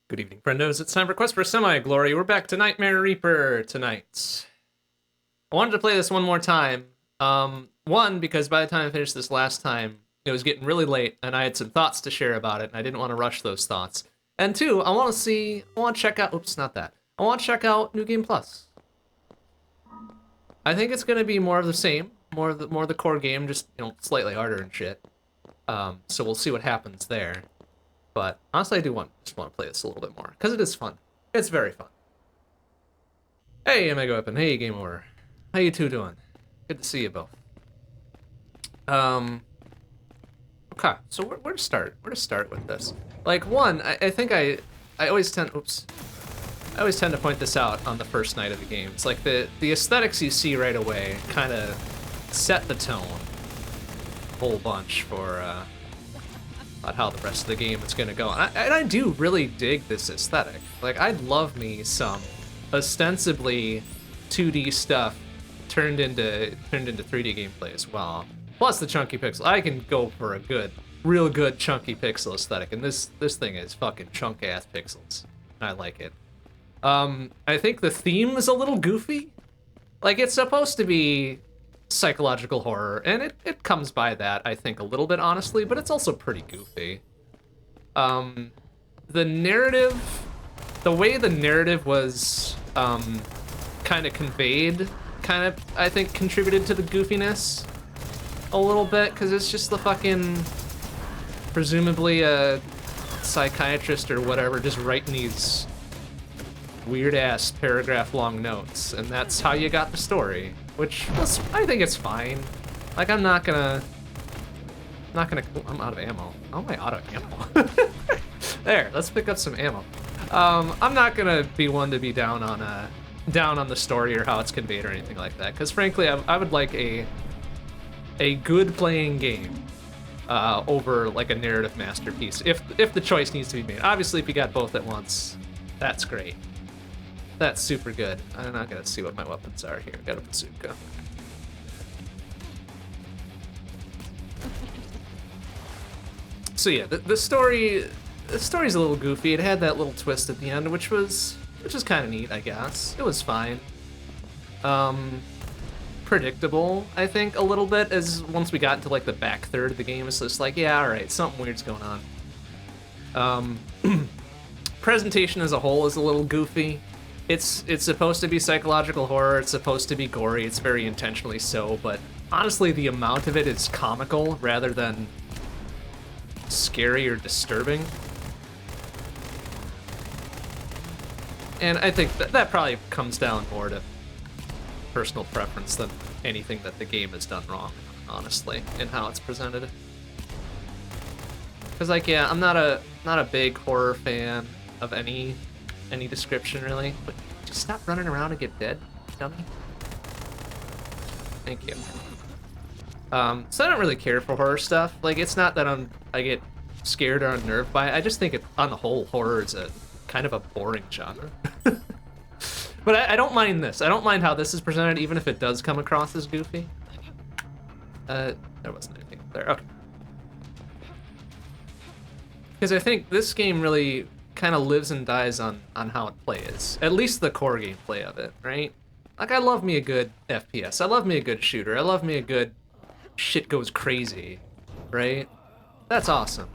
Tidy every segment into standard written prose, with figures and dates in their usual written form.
Good evening, friendos. It's time for Quest for Semi-Glory. We're back to Nightmare Reaper tonight. I wanted to play this one more time. One, because by the time I finished this last time, it was getting really late, and I had some thoughts to share about it, and I didn't want to rush those thoughts. And two, I want to check out, oops, not that. I want to check out New Game Plus. I think it's going to be more of the same, more of the core game, just, slightly harder and shit. So we'll see what happens there. But honestly, I just want to play this a little bit more, because it is fun. It's very fun. Hey, Omega Weapon. Hey, Game Over. How you two doing? Good to see you both. Okay, so where to start? Where to start with this? Like, one, I think I always tend, oops. I always tend to point this out on the first night of the game. It's like the aesthetics you see right away kind of set the tone a whole bunch for, about how the rest of the game is going to go. And I do really dig this aesthetic. Like, I'd love me some ostensibly 2D stuff turned into 3D gameplay as well. Plus the chunky pixel. I can go for a real good chunky pixel aesthetic, and this thing is fucking chunk-ass pixels. I like it. I think the theme is a little goofy. Like, it's supposed to be psychological horror, and it comes by that, I think, a little bit honestly, but it's also pretty goofy. The narrative, the way the narrative was kind of conveyed, I think, contributed to the goofiness a little bit, because it's just the fucking, presumably a psychiatrist or whatever, just writing these weird-ass paragraph-long notes, and that's how you got the story. Which was, I think it's fine. Like, I'm not gonna, I'm out of ammo. How am I out of ammo? There, let's pick up some ammo. I'm not gonna be one to be down on the story or how it's conveyed or anything like that, because frankly, I would like a good playing game over like a narrative masterpiece, if the choice needs to be made. Obviously, if you got both at once, that's great. That's super good. I'm not gonna see what my weapons are here. Got a bazooka. So yeah, the story's a little goofy. It had that little twist at the end, which was kind of neat, I guess. It was fine. Predictable, I think, a little bit, as once we got into like the back third of the game, it's just like, yeah, all right, something weird's going on. Presentation as a whole is a little goofy. It's supposed to be psychological horror, it's supposed to be gory, it's very intentionally so, but honestly the amount of it is comical rather than scary or disturbing. And I think that probably comes down more to personal preference than anything that the game has done wrong, honestly, in how it's presented. Because, like, yeah, I'm not a big horror fan of any description, really, but just stop running around and get dead, dummy. Thank you. So I don't really care for horror stuff. Like, it's not that I get scared or unnerved by it. I just think on the whole, horror is a kind of a boring genre. But I don't mind this. I don't mind how this is presented, even if it does come across as goofy. There wasn't anything there. Okay. Because I think this game really kind of lives and dies on how it plays. At least the core gameplay of it, right? Like, I love me a good FPS. I love me a good shooter. I love me a good shit goes crazy, right? That's awesome.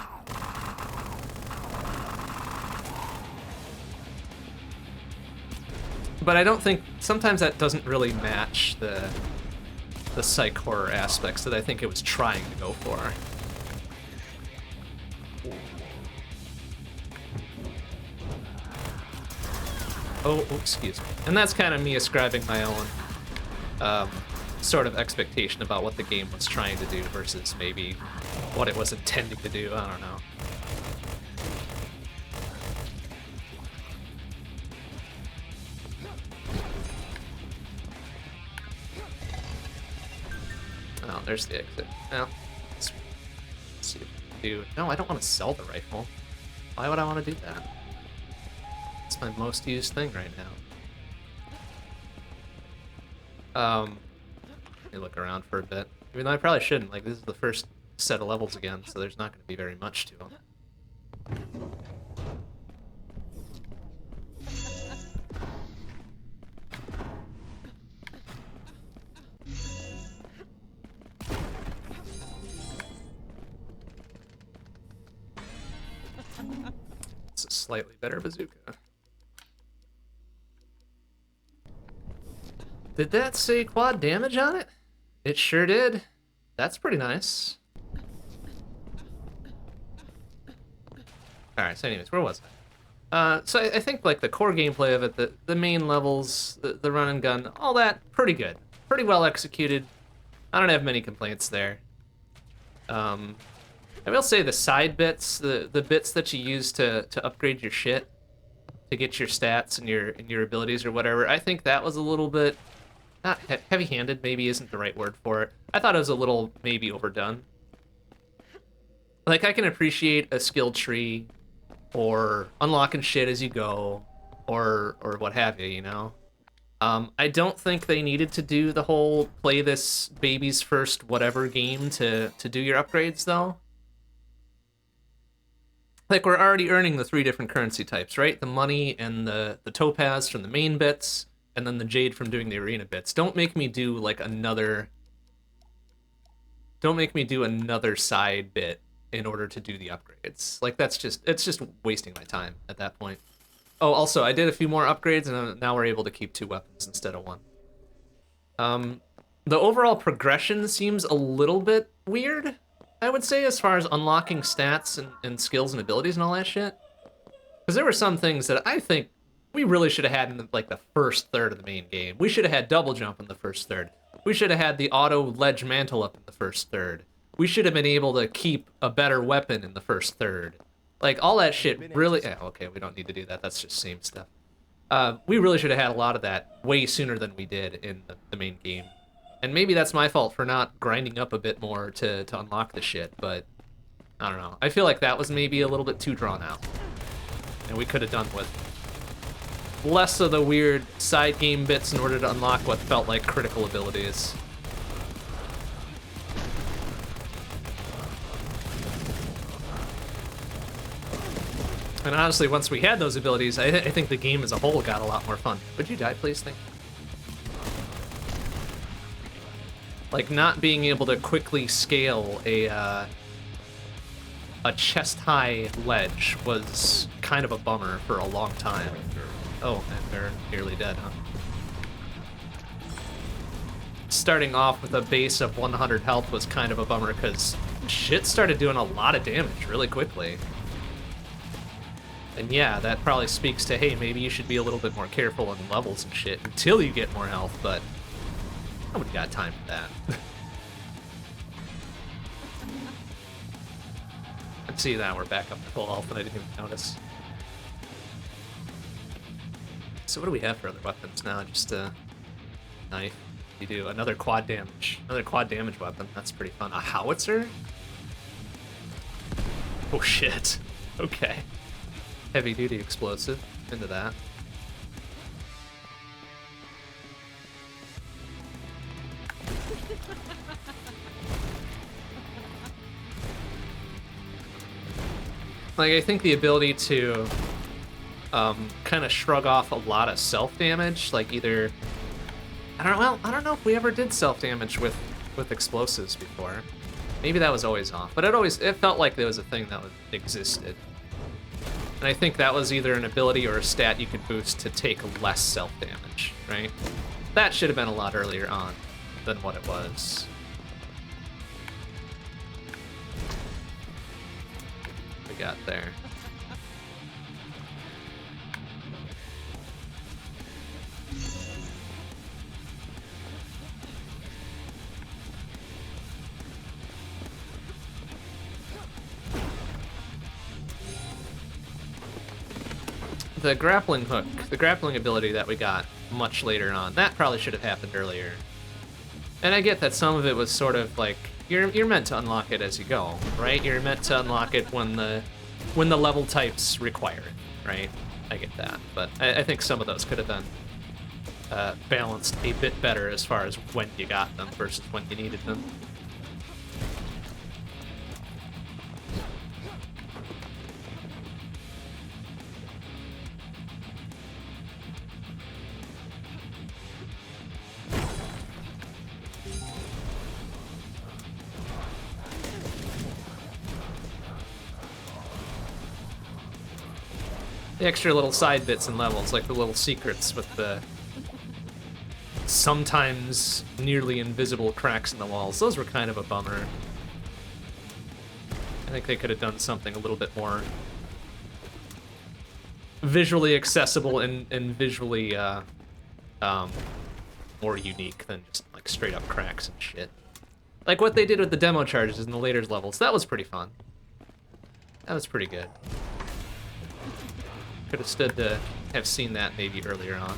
But I don't think, sometimes that doesn't really match the psych horror aspects that I think it was trying to go for. Oh, excuse me. And that's kind of me ascribing my own sort of expectation about what the game was trying to do versus maybe what it was intending to do. I don't know. Oh, there's the exit. Well, let's see what we can do. No, I don't want to sell the rifle. Why would I want to do that? It's my most used thing right now. Let me look around for a bit. Even though I probably shouldn't. Like, this is the first set of levels again, so there's not going to be very much to them. slightly better bazooka. Did that say quad damage on it? It sure did. That's pretty nice. Alright, so anyways, where was I? So I think like the core gameplay of it, the main levels, the run and gun, all that, pretty good. Pretty well executed. I don't have many complaints there. I will say the side bits, the bits that you use to upgrade your shit, to get your stats and your abilities or whatever, I think that was a little bit, not heavy-handed, maybe isn't the right word for it. I thought it was a little maybe overdone. Like, I can appreciate a skill tree or unlocking shit as you go or what have you, you know? I don't think they needed to do the whole play this baby's first whatever game to do your upgrades, though. Like, we're already earning the 3 different currency types, right? The money and the topaz from the main bits, and then the jade from doing the arena bits. Don't make me do, like, another... Don't make me do another side bit in order to do the upgrades. Like, that's just... It's just wasting my time at that point. Oh, also, I did a few more upgrades, and now we're able to keep 2 weapons instead of 1. The overall progression seems a little bit weird, I would say, as far as unlocking stats and skills and abilities and all that shit. Because there were some things that I think we really should have had in, like, the first third of the main game. We should have had double jump in the first third. We should have had the auto ledge mantle up in the first third. We should have been able to keep a better weapon in the first third. Like, all that shit really... Yeah, okay, we don't need to do that. That's just same stuff. We really should have had a lot of that way sooner than we did in the main game. And maybe that's my fault for not grinding up a bit more to unlock the shit, but... I don't know. I feel like that was maybe a little bit too drawn out. And we could have done with less of the weird side game bits in order to unlock what felt like critical abilities. And honestly, once we had those abilities, I think the game as a whole got a lot more fun. Would you die, please? Thank you. Like, not being able to quickly scale a chest-high ledge was kind of a bummer for a long time. Oh, and they're nearly dead, huh? Starting off with a base of 100 health was kind of a bummer, because shit started doing a lot of damage really quickly. And yeah, that probably speaks to, hey, maybe you should be a little bit more careful on levels and shit until you get more health, but nobody got time for that. Let's see, now we're back up to full health and I didn't even notice. So what do we have for other weapons now? Just a knife. You do another quad damage. Another quad damage weapon. That's pretty fun. A howitzer? Oh shit. Okay. Heavy duty explosive. Into that. Like, I think the ability to kind of shrug off a lot of self-damage, like either... I don't know if we ever did self-damage with explosives before. Maybe that was always off, but it felt like there was a thing that existed. And I think that was either an ability or a stat you could boost to take less self-damage, right? That should have been a lot earlier on than what it was. We got there. The grappling hook, the grappling ability that we got much later on, that probably should have happened earlier. And I get that some of it was sort of like, you're meant to unlock it as you go, right? You're meant to unlock it when the level types require it, right? I get that, but I think some of those could have been balanced a bit better as far as when you got them versus when you needed them. The extra little side bits and levels, like the little secrets with the sometimes nearly invisible cracks in the walls. Those were kind of a bummer. I think they could have done something a little bit more visually accessible and visually more unique than just like straight up cracks and shit. Like what they did with the demo charges in the later levels. That was pretty fun. That was pretty good. Could have stood to have seen that maybe earlier on.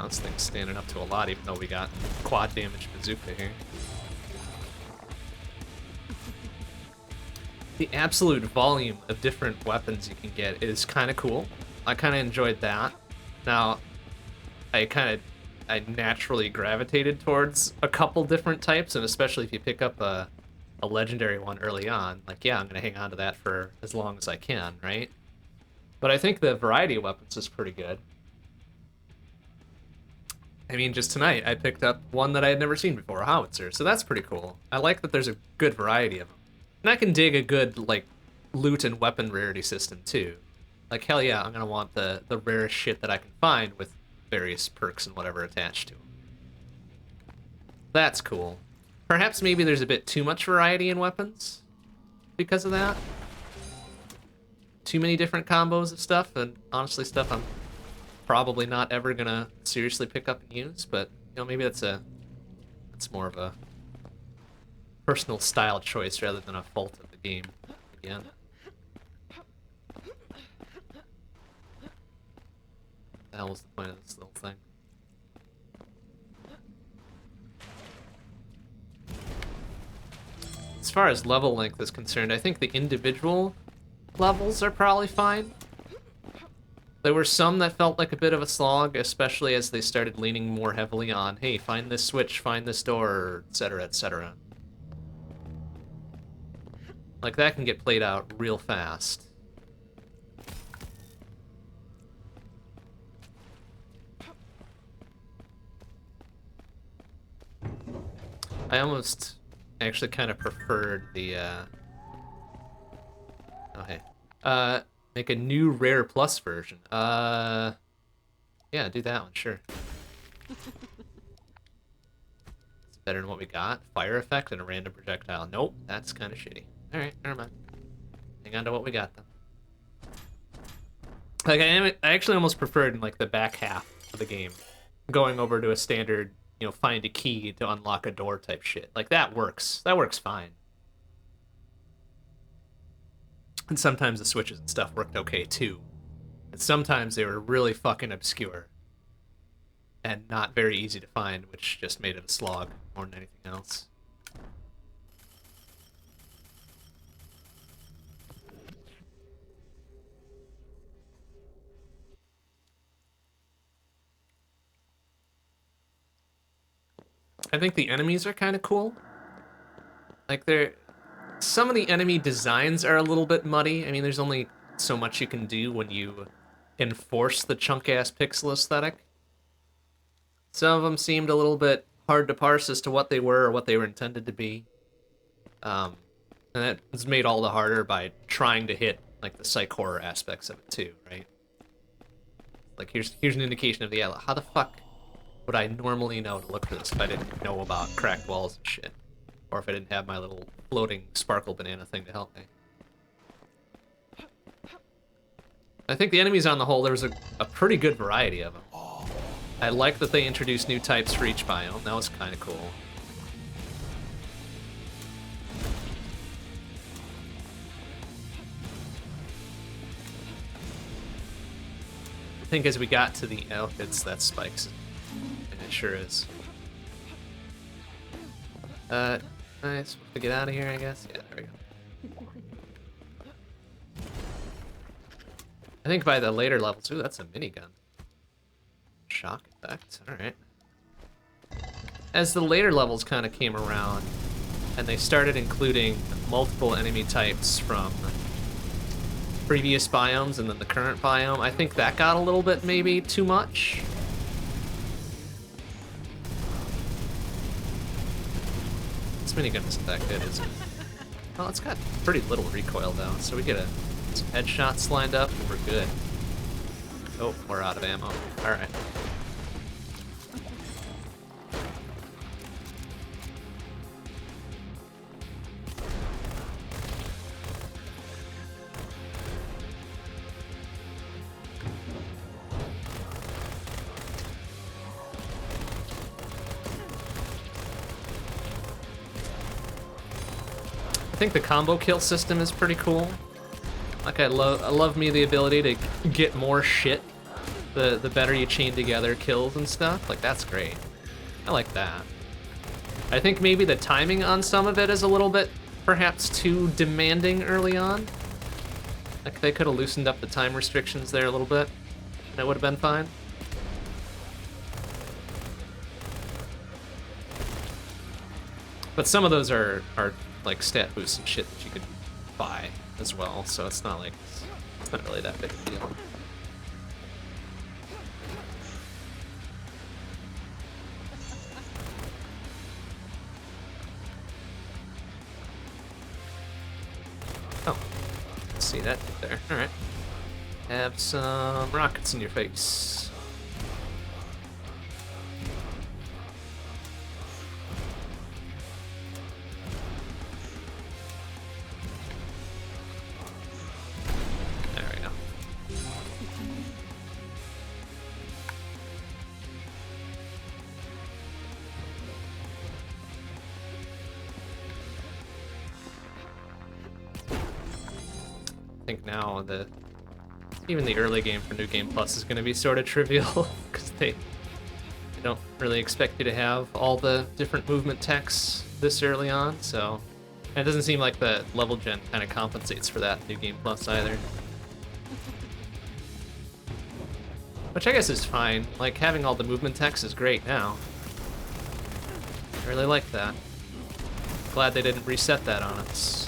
This thing's standing up to a lot, even though we got quad damage bazooka here. The absolute volume of different weapons you can get is kind of cool. I kind of enjoyed that. Now, I naturally gravitated towards a couple different types, and especially if you pick up a legendary one early on, like, yeah, I'm gonna hang on to that for as long as I can, right? But I think the variety of weapons is pretty good. I mean, just tonight, I picked up one that I had never seen before, a howitzer, so that's pretty cool. I like that there's a good variety of them. And I can dig a good, like, loot and weapon rarity system, too. Like, hell yeah, I'm gonna want the rarest shit that I can find with various perks and whatever attached to them. That's cool. Perhaps maybe there's a bit too much variety in weapons because of that. Too many different combos of stuff, and honestly stuff I'm probably not ever gonna seriously pick up and use, but you know, maybe that's more of a personal style choice rather than a fault of the game again. That was the point of this little thing. As far as level length is concerned, I think the individual levels are probably fine. There were some that felt like a bit of a slog, especially as they started leaning more heavily on, hey, find this switch, find this door, etc., etc. Like, that can get played out real fast. I almost actually kind of preferred the, oh, hey. Make a new Rare Plus version. Yeah, do that one, sure. It's better than what we got. Fire effect and a random projectile. Nope, that's kind of shitty. Alright, never mind. Hang on to what we got, then. Like, I actually almost preferred, like, the back half of the game, going over to a standard, you know, find a key to unlock a door type shit. Like, that works. That works fine. And sometimes the switches and stuff worked okay, too. And sometimes they were really fucking obscure. And not very easy to find, which just made it a slog more than anything else. I think the enemies are kind of cool. Like, some of the enemy designs are a little bit muddy. I mean, there's only so much you can do when you enforce the chunk-ass pixel aesthetic. Some of them seemed a little bit hard to parse as to what they were or what they were intended to be. And that was made all the harder by trying to hit, like, the psych horror aspects of it, too, right? Like, here's an indication of the... How the fuck would I normally know to look for this if I didn't know about cracked walls and shit? Or if I didn't have my little floating sparkle banana thing to help me. I think the enemies on the whole, there was a pretty good variety of them. I like that they introduced new types for each biome. That was kind of cool. I think as we got to the... Oh, that's spikes. And it sure is. Nice. To get out of here, I guess. Yeah, there we go. I think by the later levels... Ooh, that's a minigun. Shock effect. Alright. As the later levels kind of came around, and they started including multiple enemy types from previous biomes and then the current biome, I think that got a little bit maybe too much. minigun isn't that good, is it? Well, it's got pretty little recoil though, so we get some headshots lined up and we're good. Oh, we're out of ammo. All right. I think the combo kill system is pretty cool. Like I love me the ability to get more shit the better you chain together kills and stuff. Like that's great. I like that. I think maybe the timing on some of it is a little bit perhaps too demanding early on. Like they could have loosened up the time restrictions there a little bit. And it would have been fine. But some of those are like stat boosts and shit that you could buy as well, so it's not like it's not really that big a deal. Oh, let's see that there. All right, have some rockets in your face. Now even the early game for New Game Plus is going to be sort of trivial because they don't really expect you to have all the different movement techs this early on, so and it doesn't seem like the level gen kind of compensates for that in New Game Plus either. Which I guess is fine. Like having all the movement techs is great now. I really like that. Glad they didn't reset that on us.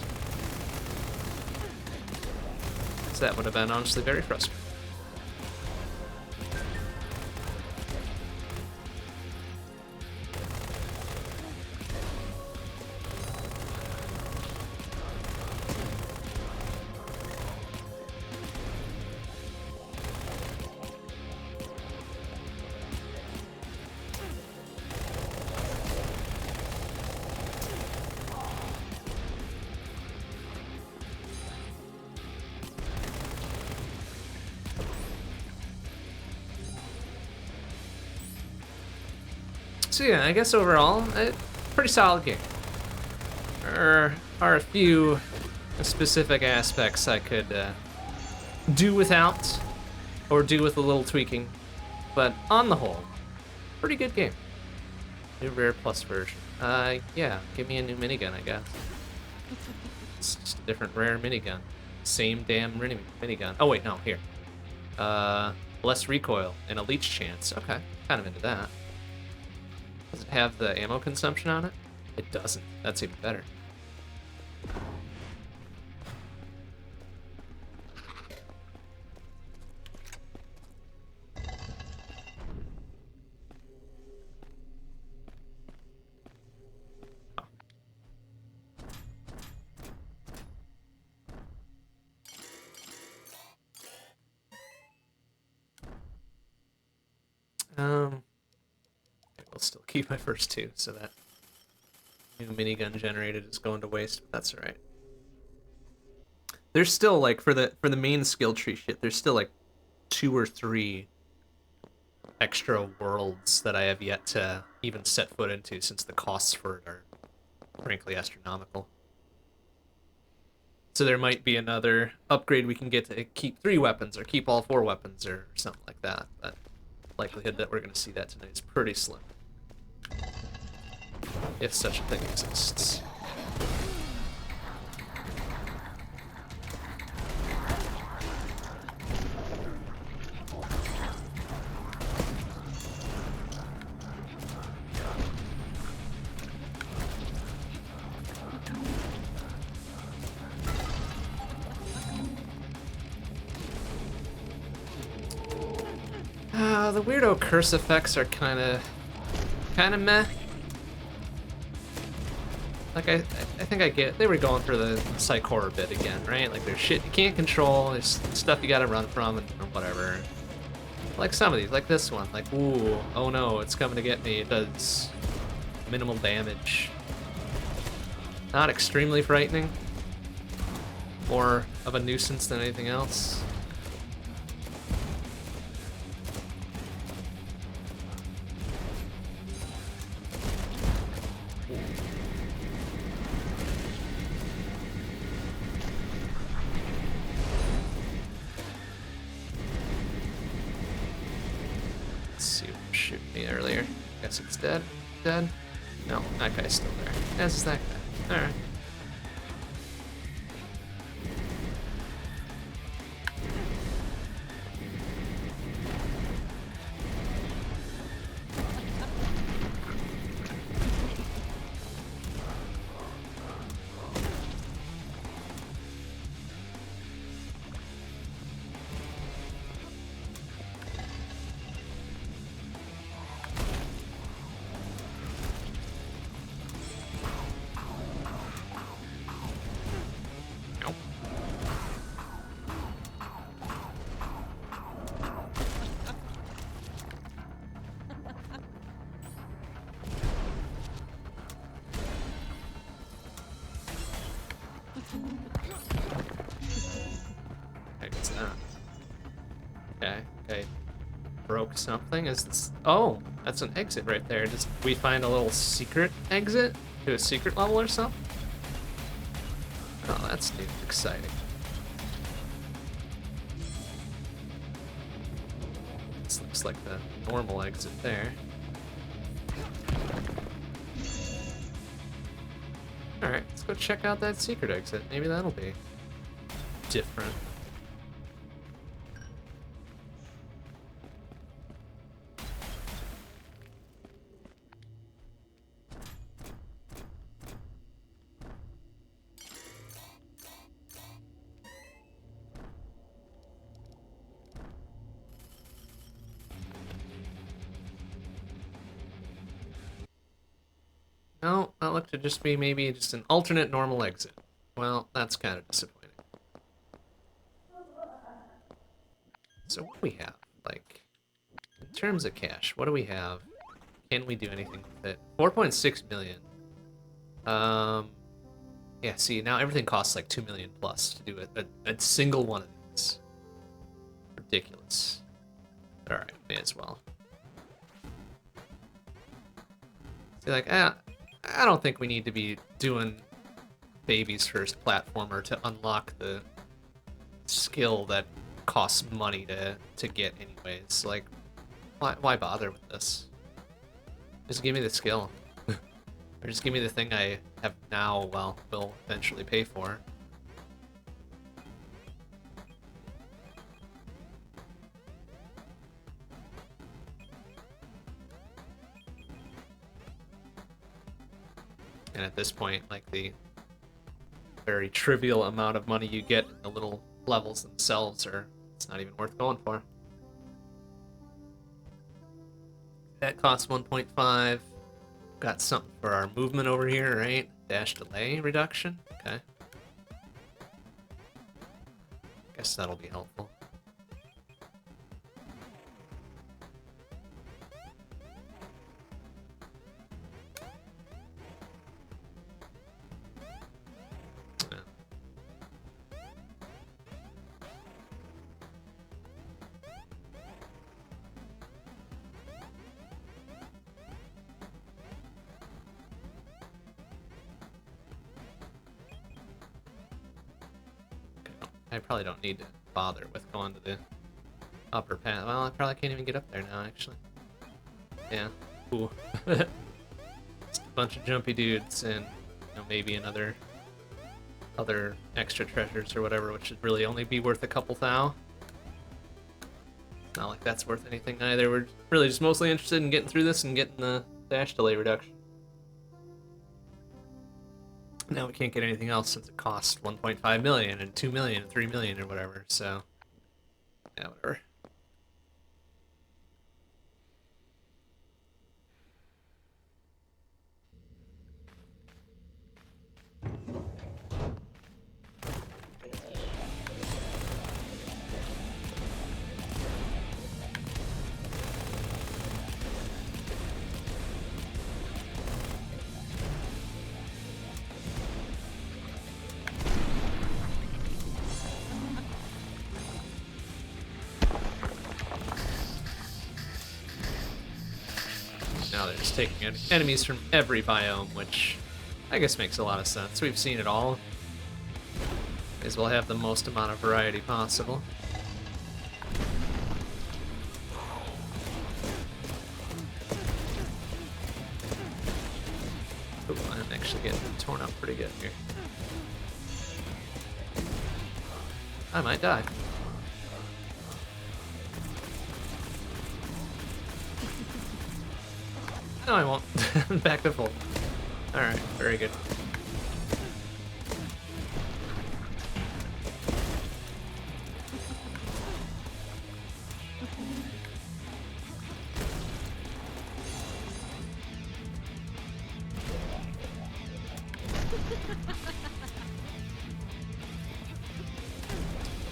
That would have been honestly very frustrating. So yeah, I guess overall, pretty solid game. There are a few specific aspects I could do without, or do with a little tweaking, but on the whole, pretty good game. New Rare Plus version. Yeah, give me a new minigun, I guess. It's just a different rare minigun. Same damn minigun. Oh wait, no, here. Less recoil and a leech chance. Okay, kind of into that. Does it have the ammo consumption on it? It doesn't. That's even better. I'll still keep my first two, so that new minigun generated is going to waste, but that's alright. There's still, like, for the main skill tree shit, there's still, like, 2 or 3 extra worlds that I have yet to even set foot into, since the costs for it are, frankly, astronomical. So there might be another upgrade we can get to keep 3 weapons, or keep all 4 weapons, or something like that, but likelihood that we're going to see that tonight is pretty slim. If such a thing exists. The weirdo curse effects are kind of meh. Like, I think I get, they were going for the psych horror bit again, right? Like, there's shit you can't control, there's stuff you gotta run from, and or whatever. Like some of these, like this one, like, ooh, oh no, it's coming to get me. It does minimal damage. Not extremely frightening. More of a nuisance than anything else. Let's see what shoot me earlier. Guess it's dead. Dead? No, that guy's still there. As is that guy. Alright. Okay, okay. Broke something? Is this... Oh, that's an exit right there. Does we find a little secret exit to a secret level or something? Oh, that's exciting. This looks like the normal exit there. Alright, let's go check out that secret exit. Maybe that'll be different. No, that looked to just be maybe just an alternate normal exit. Well, that's kind of disappointing. So what do we have? Like, in terms of cash, what do we have? Can we do anything with it? 4.6 million. Yeah, see, now everything costs like 2 million plus to do a single one of these. Ridiculous. Alright, may as well. See, like, I don't think we need to be doing baby's first platformer to unlock the skill that costs money to get anyways. Like, why bother with this? Just give me the skill. Or just give me the thing I have now, well, will eventually pay for. And at this point, like, the very trivial amount of money you get in the little levels themselves it's not even worth going for. That costs 1.5. Got something for our movement over here, right? Dash delay reduction. Okay. Guess that'll be helpful. I probably don't need to bother with going to the upper path. Well, I probably can't even get up there now, actually. Yeah. Ooh. Just a bunch of jumpy dudes and, you know, maybe another other extra treasures or whatever, which should really only be worth a couple thou. Not like that's worth anything either. We're really just mostly interested in getting through this and getting the dash delay reduction. Now we can't get anything else since it costs 1.5 million and 2 million and 3 million or whatever, so yeah, whatever. now they're just taking enemies from every biome, which I guess makes a lot of sense. We've seen it all. May as well have the most amount of variety possible. Ooh, I'm actually getting torn up pretty good here. I might die. No, I won't. Back to full. Alright, very good.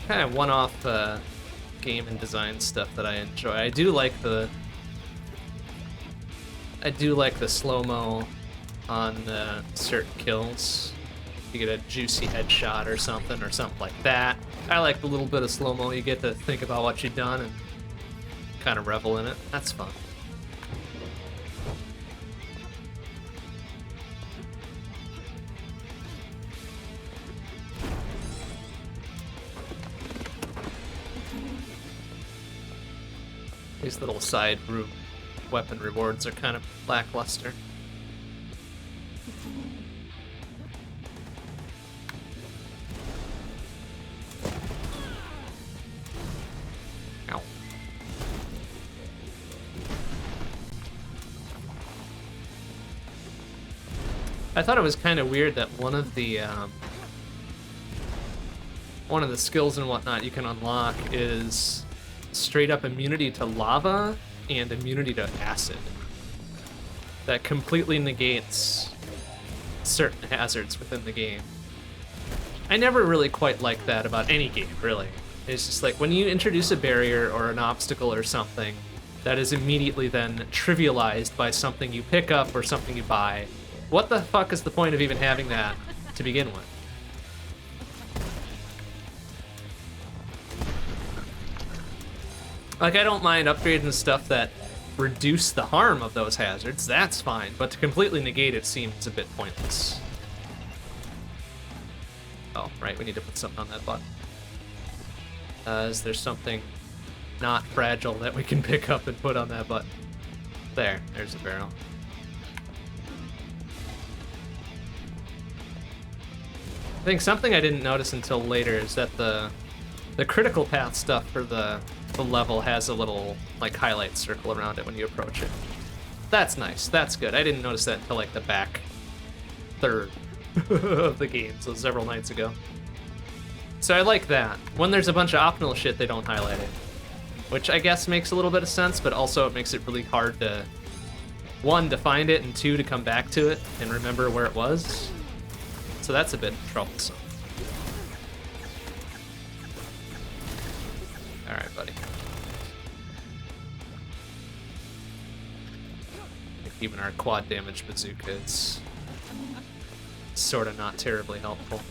Kind of one-off game and design stuff that I enjoy. I do like the slow-mo on certain kills. You get a juicy headshot or something like that. I like the little bit of slow-mo you get to think about what you've done and kind of revel in it. That's fun. These little side weapon rewards are kind of lackluster. Ow. I thought it was kind of weird that one of the skills and whatnot you can unlock is straight up immunity to lava and immunity to acid. That completely negates certain hazards within the game. I never really quite liked that about any game, really. It's just like when you introduce a barrier or an obstacle or something that is immediately then trivialized by something you pick up or something you buy, what the fuck is the point of even having that to begin with? Like, I don't mind upgrading stuff that reduce the harm of those hazards, that's fine, but to completely negate it seems a bit pointless. Oh, right, we need to put something on that button. Is there something not fragile that we can pick up and put on that button? There's the barrel. I think something I didn't notice until later is that the critical path stuff for the level has a little like highlight circle around it when you approach it. That's nice. That's good. I didn't notice that until like the back third of the game, so several nights ago. So I like that. When there's a bunch of optional shit, they don't highlight it, which I guess makes a little bit of sense, but also it makes it really hard to, one, to find it, and two, to come back to it and remember where it was. So that's a bit troublesome. All right, buddy. Even our quad damage bazooka is sort of not terribly helpful.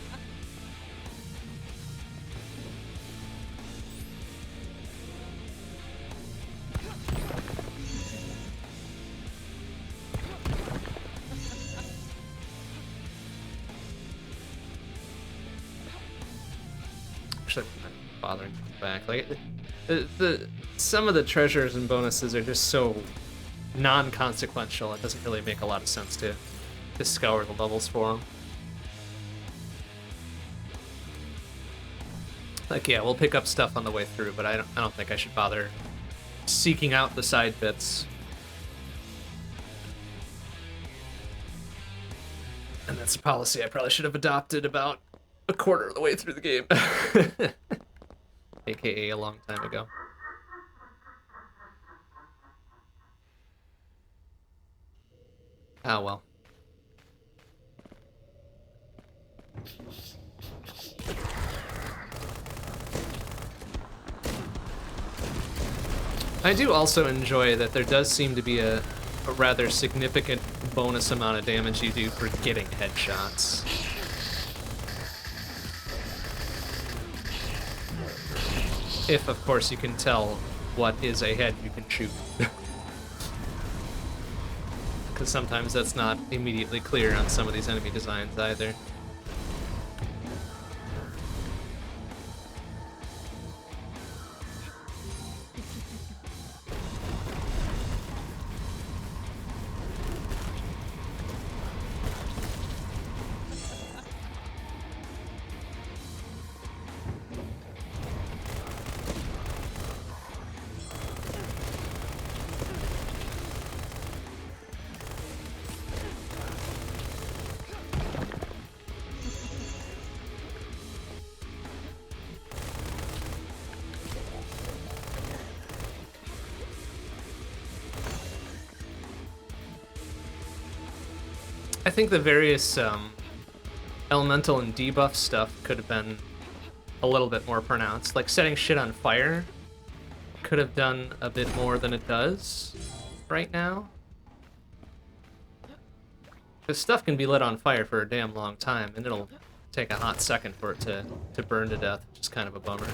Actually, I'm not bothering to come back. Like, some of the treasures and bonuses are just so non-consequential. It doesn't really make a lot of sense to scour the levels for them. Like, yeah, we'll pick up stuff on the way through, but I don't think I should bother seeking out the side bits. And that's a policy I probably should have adopted about a quarter of the way through the game. AKA a long time ago. Oh well. I do also enjoy that there does seem to be a rather significant bonus amount of damage you do for getting headshots. If, of course, you can tell what is a head you can shoot. because sometimes that's not immediately clear on some of these enemy designs either. I think the various elemental and debuff stuff could have been a little bit more pronounced. Like setting shit on fire could have done a bit more than it does right now. Because stuff can be lit on fire for a damn long time, and it'll take a hot second for it to burn to death, which is kind of a bummer.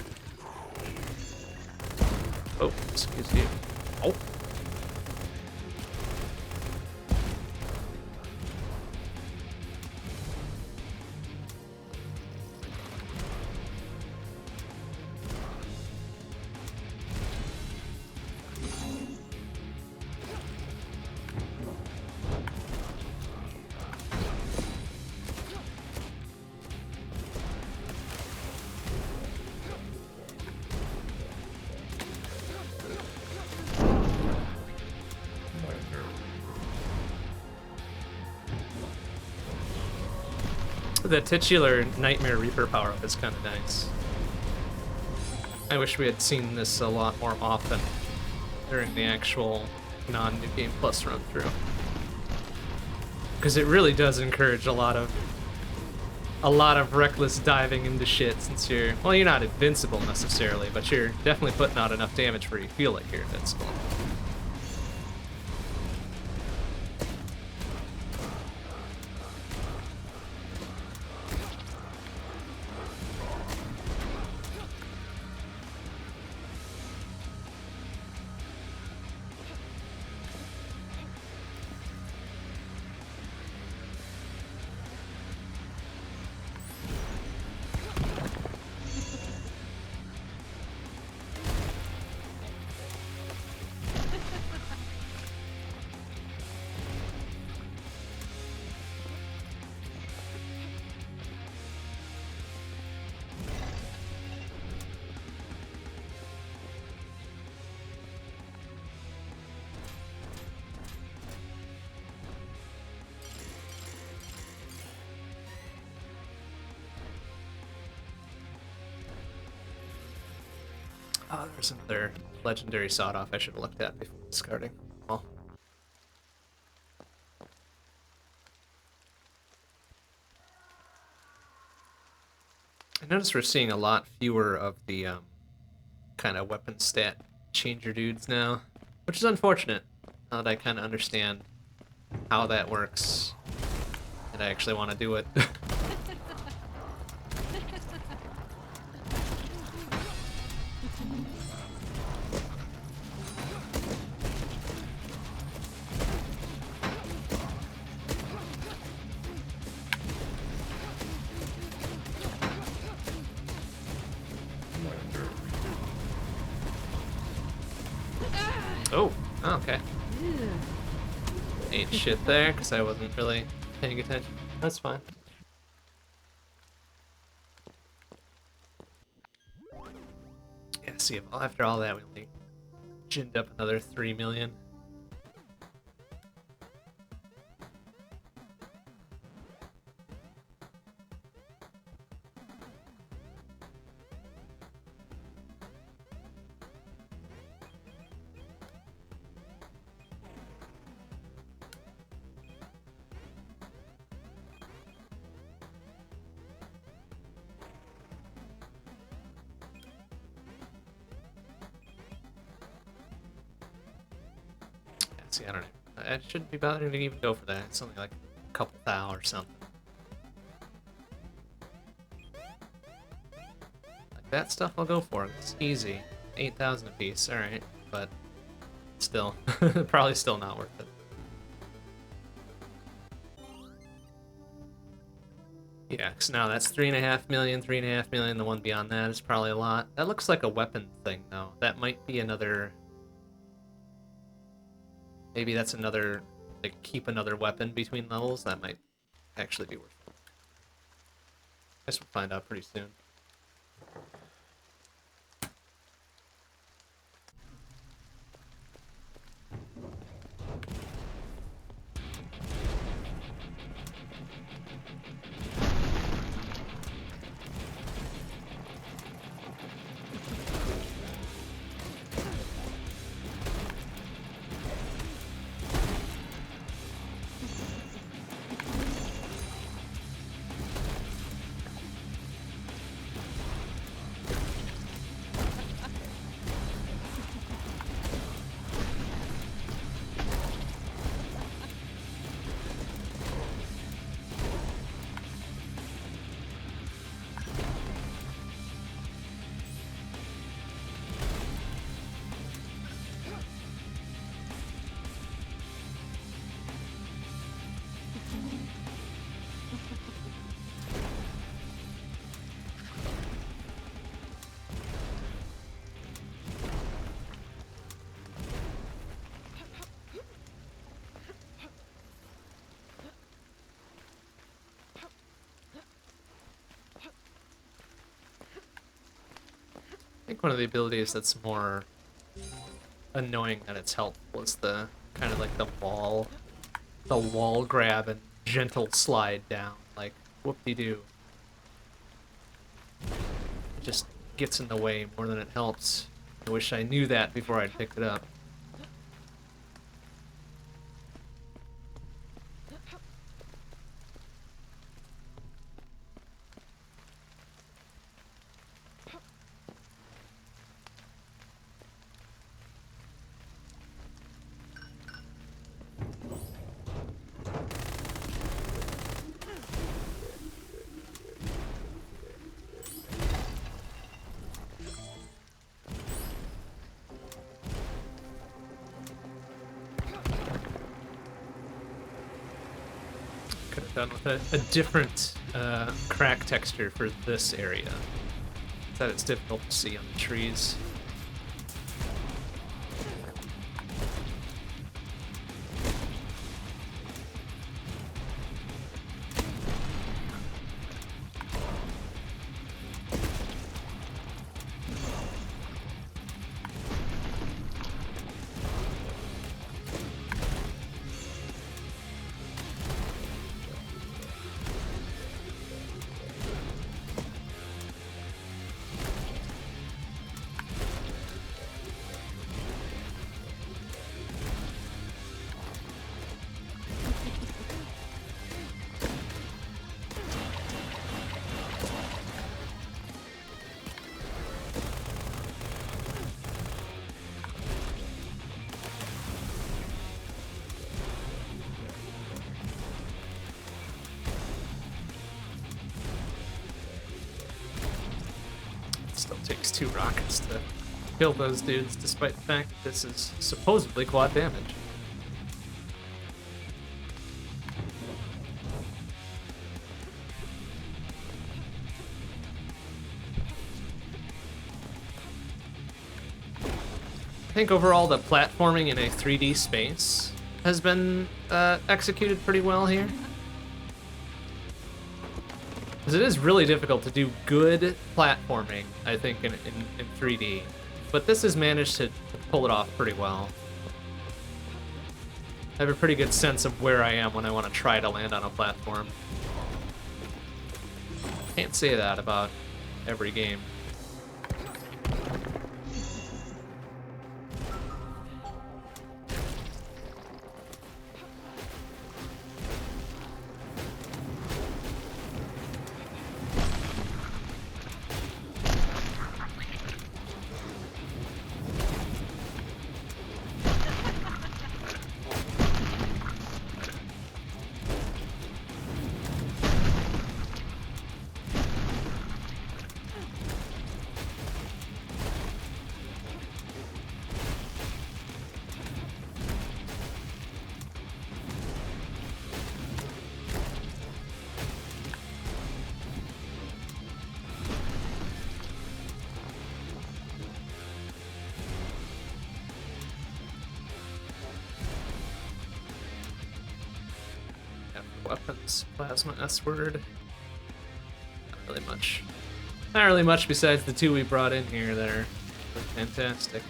Oh, excuse you. Oh. The titular Nightmare Reaper power-up is kind of nice. I wish we had seen this a lot more often during the actual non-New Game Plus run-through. Because it really does encourage a lot of reckless diving into shit, since you're not invincible necessarily, but you're definitely putting out enough damage where you feel like you're invincible. Oh, there's another legendary sawed-off I should have looked at before discarding. Well. I notice we're seeing a lot fewer of the kind of weapon stat changer dudes now, which is unfortunate, now that I kind of understand how that works, and I actually want to do it. Oh, okay. Ain't shit there, because I wasn't really paying attention. That's fine. Yeah, see, after all that, we only ginned up another 3 million. See, I don't know. I shouldn't be bothering to even go for that. It's only like a couple thou or something. Like that stuff I'll go for. It's easy. 8,000 a piece, alright. But still, probably still not worth it. Yeah, because now that's 3.5 million, 3.5 million. The one beyond that is probably a lot. That looks like a weapon thing, though. That might be another. Maybe that's another. Like, keep another weapon between levels. That might actually be worth it. Guess we'll find out pretty soon. I think one of the abilities that's more annoying than its helpful is the kind of like the wall grab and gentle slide down, like whoop-de-doo. It just gets in the way more than it helps. I wish I knew that before I'd picked it up. Could have done with a different crack texture for this area. That it's difficult to see on the trees. Still takes 2 rockets to kill those dudes, despite the fact that this is supposedly quad damage. I think overall the platforming in a 3D space has been executed pretty well here. Because it is really difficult to do good platforming, I think, in 3D. But this has managed to pull it off pretty well. I have a pretty good sense of where I am when I want to try to land on a platform. Can't say that about every game. this plasma S word? Not really much. Not really much besides the two we brought in here that are fantastic.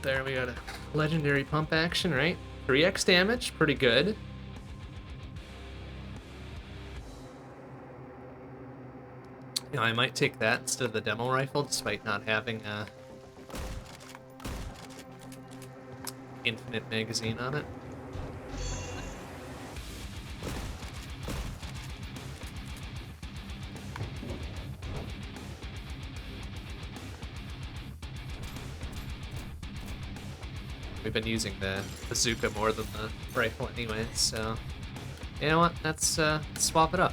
There we got a legendary pump action, right? 3x damage, pretty good. You know, I might take that instead of the demo rifle, despite not having a infinite magazine on it. We've been using the bazooka more than the rifle anyway, so you know what? Let's swap it up.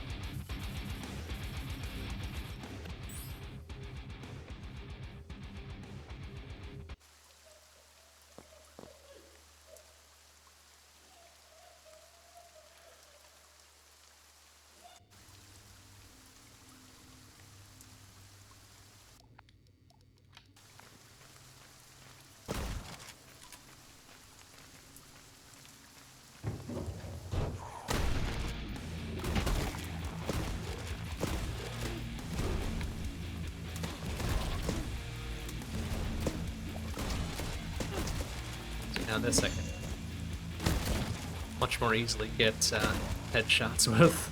Now this I can much more easily get headshots with.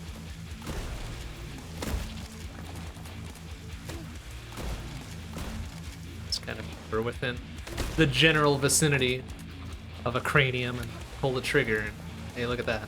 It's kind of we're within the general vicinity of a cranium and pull the trigger and hey, look at that.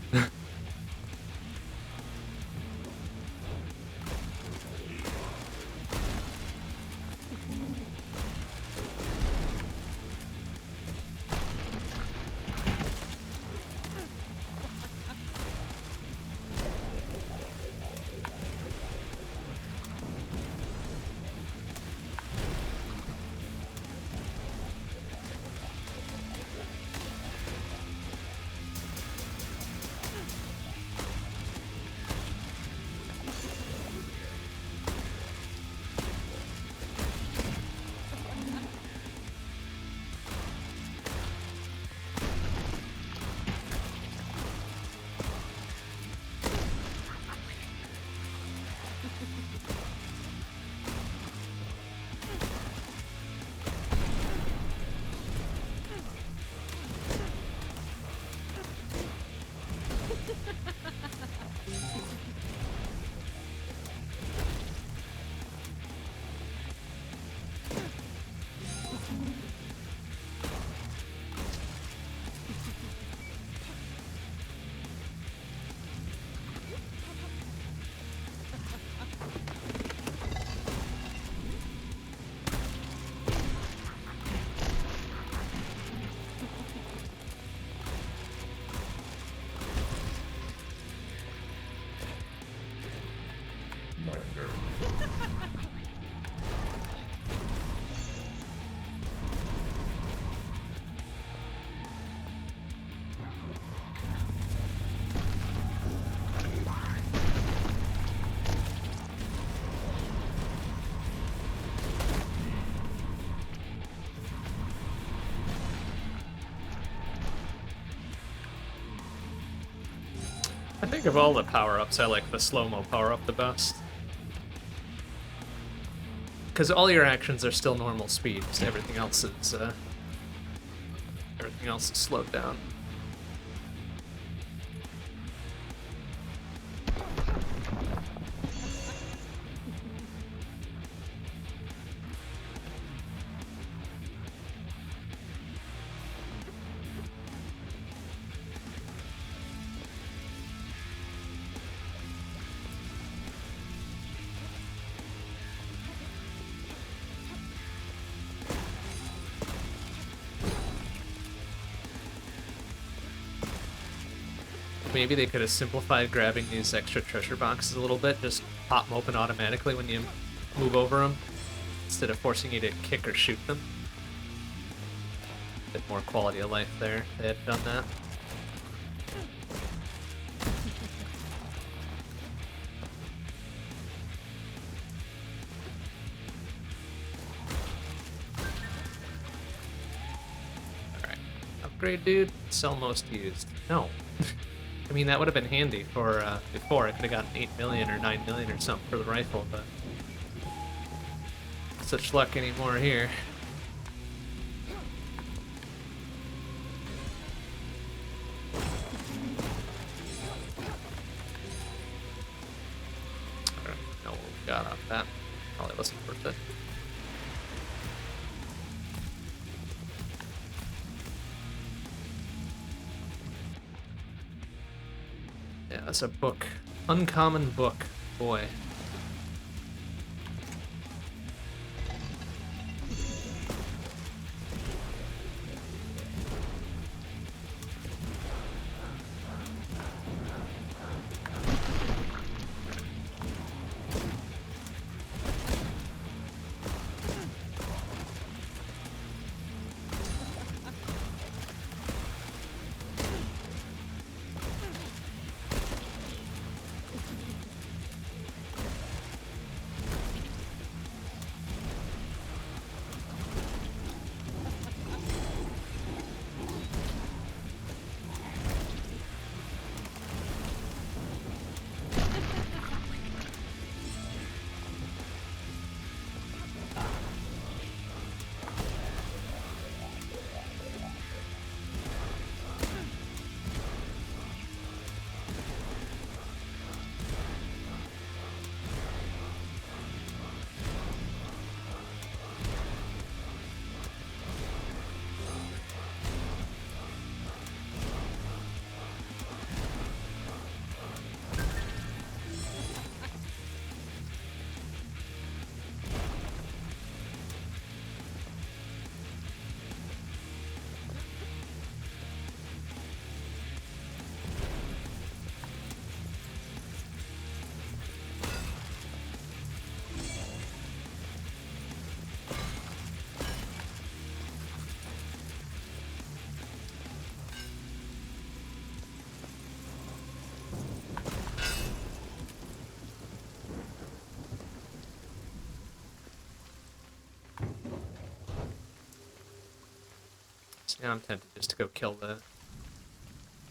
I think of all the power-ups, I like the slow-mo power-up the best. Because all your actions are still normal speed, just everything else is slowed down. maybe they could have simplified grabbing these extra treasure boxes a little bit. Just pop them open automatically when you move over them, instead of forcing you to kick or shoot them. A bit more quality of life there if they had done that. Alright. Upgrade, dude. Sell most used. No. I mean, that would have been handy for before. I could have gotten 8 million or 9 million or something for the rifle, but not such luck anymore here. I don't even know what we got off that. Probably wasn't worth it. Yeah, that's a book. Uncommon book. Boy. Yeah, I'm tempted just to go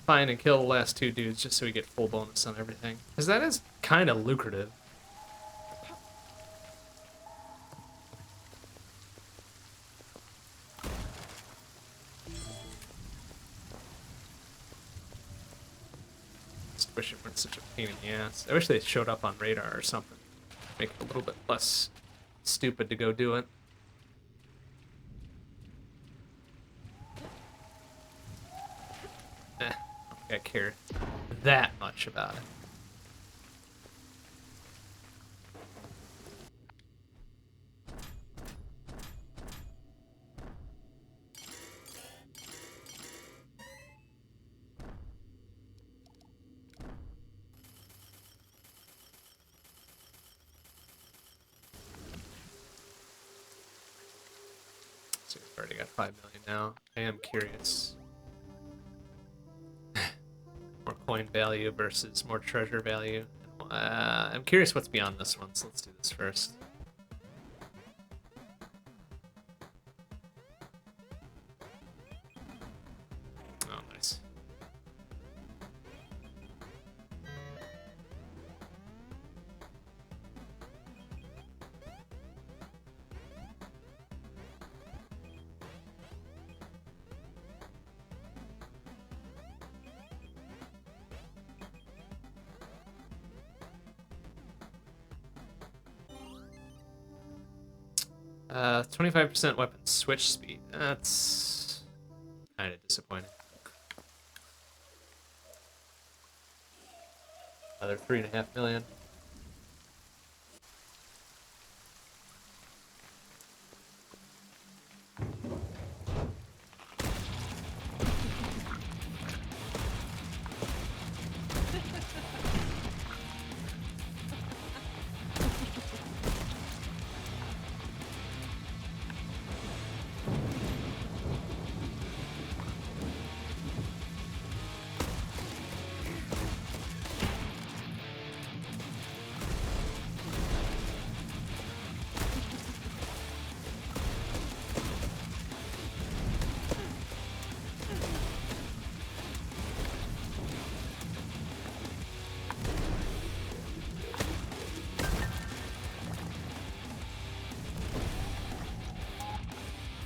find and kill the last two dudes just so we get full bonus on everything. Because that is kind of lucrative. Just wish it weren't such a pain in the ass. I wish they showed up on radar or something. Make it a little bit less stupid to go do it. I care that much about it. So we've already got 5 million now. I am curious. More coin value versus more treasure value. I'm curious what's beyond this one, so let's do this first. Oh, nice. Uh, 25% weapon switch speed. That's kind of disappointing. Another 3.5 million.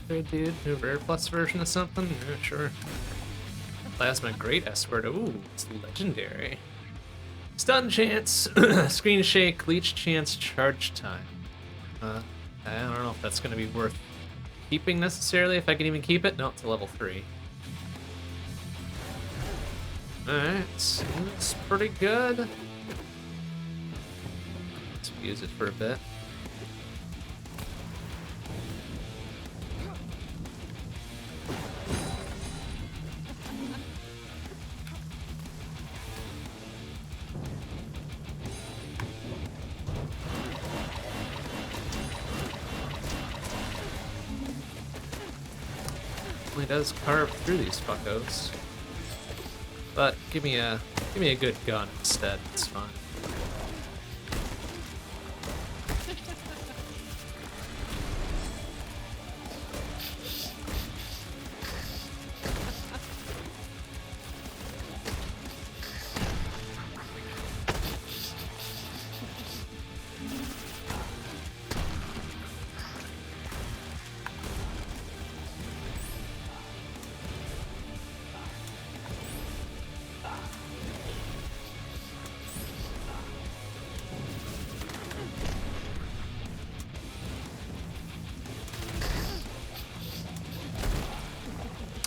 Good dude. New rare plus version of something? Yeah, sure. Plasma Great Esword. Ooh, it's legendary. Stun chance, screen shake, leech chance, charge time. I don't know if that's going to be worth keeping necessarily, if I can even keep it. No, it's a level 3. Alright, seems pretty good. Let's use it for a bit. It does carve through these fuckos. But give me a good gun instead. It's fine.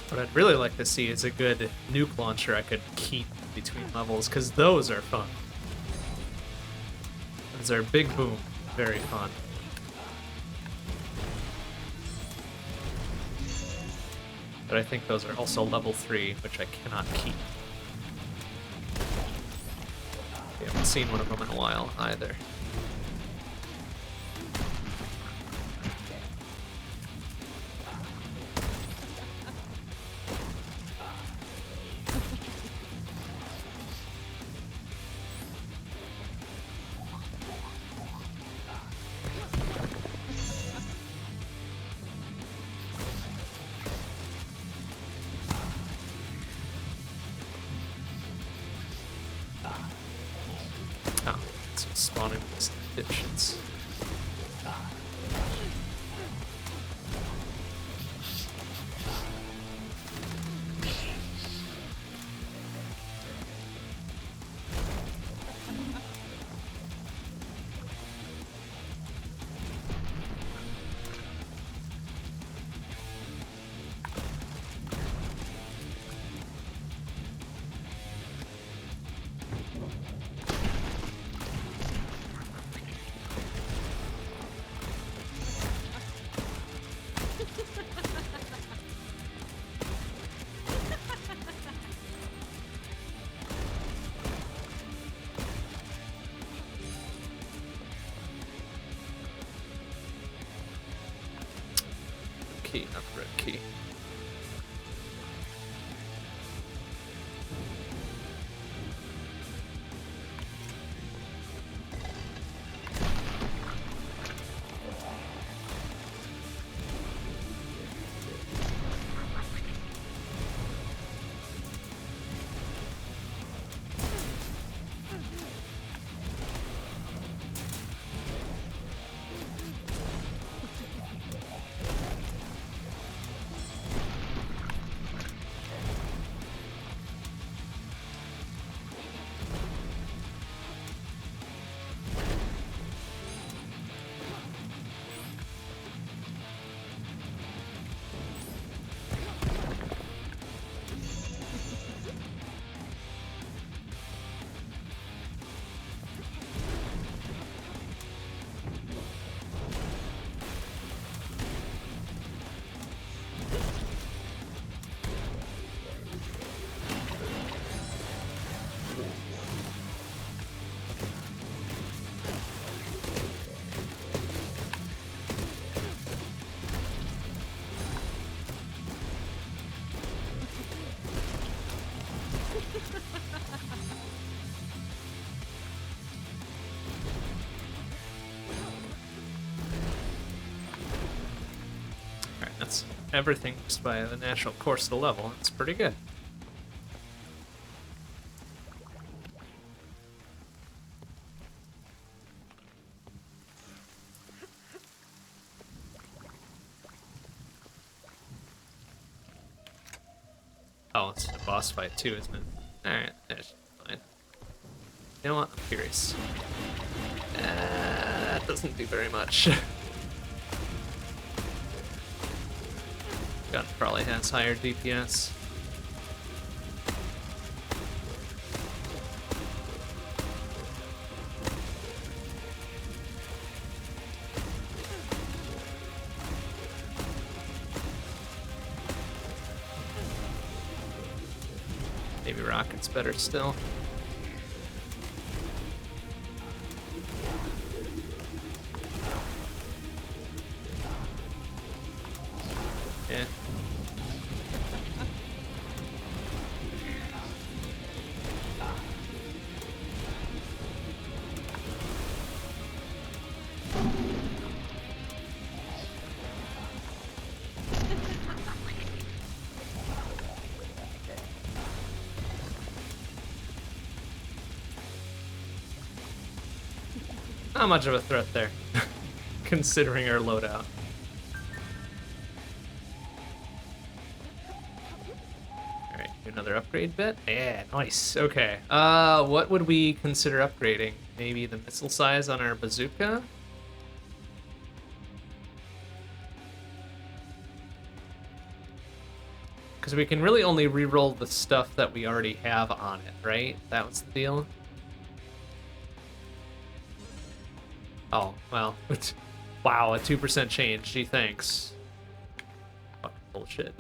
What I'd really like to see is a good nuke launcher I could keep between levels, because those are fun. Those are big boom, very fun. But I think those are also level 3, which I cannot keep. I haven't seen one of them in a while either. Oh, it's spawning these dipshits. Key, not the red key. Alright, that's everything just by the natural course of the level. It's pretty good. Oh, it's a boss fight too, isn't it? Alright, that's fine. You know what? I'm curious. That doesn't do very much. Gun probably has higher DPS. Maybe Rocket's better still. Yeah. Not much of a threat there, considering our loadout. Alright, another upgrade bit? Yeah, nice. Okay. What would we consider upgrading? Maybe the missile size on our bazooka? Because we can really only reroll the stuff that we already have on it, right? That was the deal? Oh, well. Wow, a 2% change. Gee, thanks. Fucking bullshit.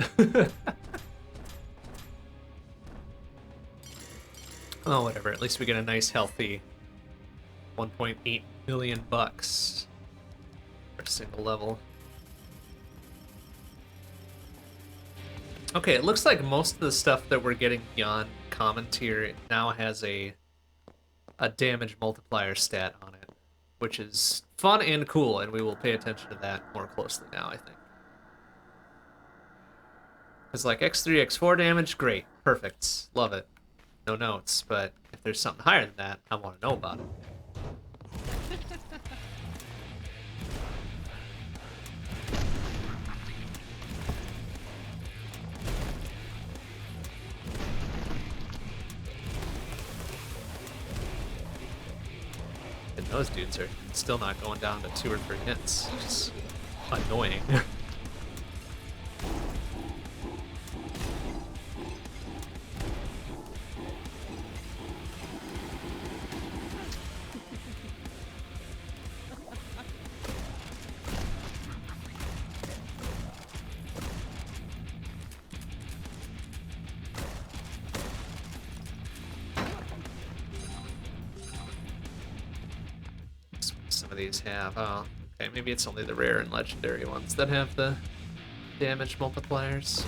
Oh, whatever. At least we get a nice, healthy 1.8 million bucks for a single level. Okay, it looks like most of the stuff that we're getting beyond common tier now has a damage multiplier stat on it, which is fun and cool, and we will pay attention to that more closely now, I think. Because like X3, X4 damage, great, perfect, love it. No notes, but if there's something higher than that, I want to know about it. And those dudes are still not going down to 2 or 3 hits, which is annoying. Some of these have, oh, okay, maybe it's only the rare and legendary ones that have the damage multipliers.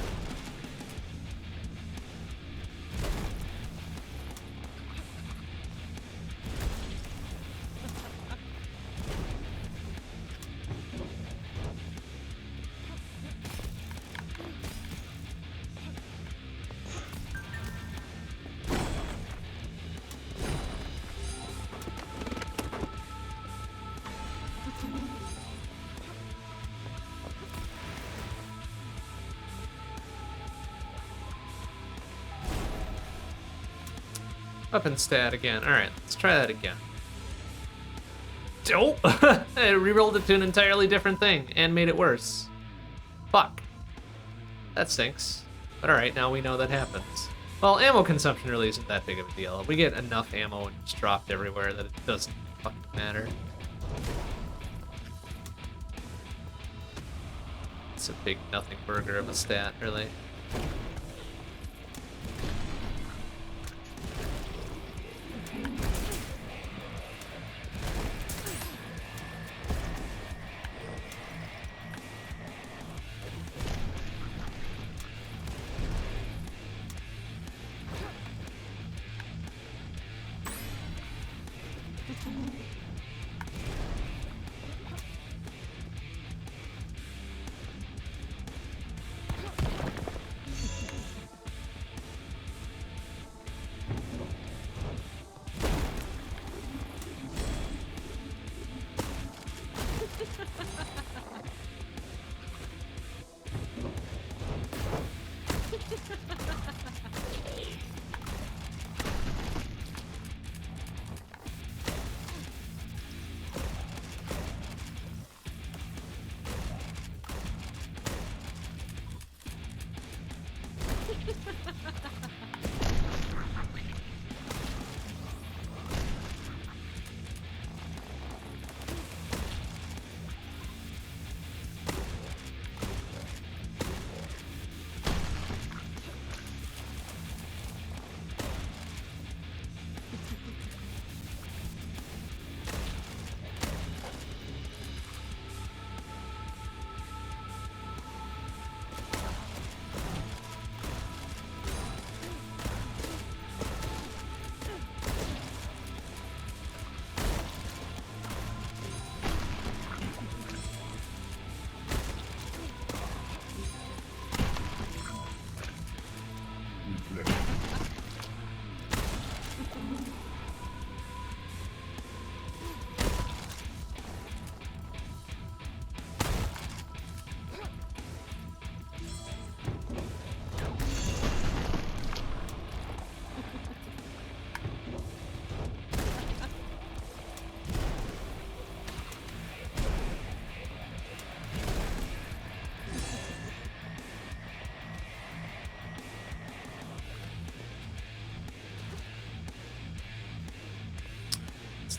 Weapon stat again. Alright, let's try that again. Oh! I rerolled it to an entirely different thing and made it worse. Fuck. That stinks. But alright, now we know that happens. Well, ammo consumption really isn't that big of a deal. We get enough ammo and it's dropped everywhere that it doesn't fucking matter. It's a big nothing burger of a stat, really.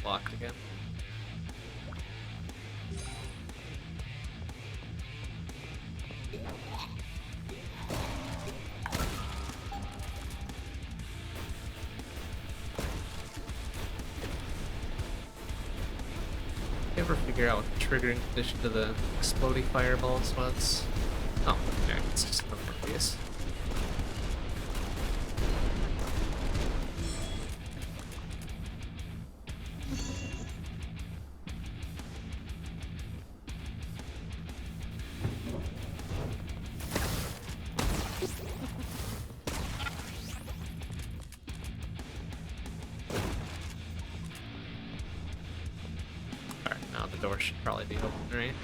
it's locked again. Ever figure out what the triggering condition to the exploding fireballs was? Oh, okay, it's just no obvious. Door should probably be open, right?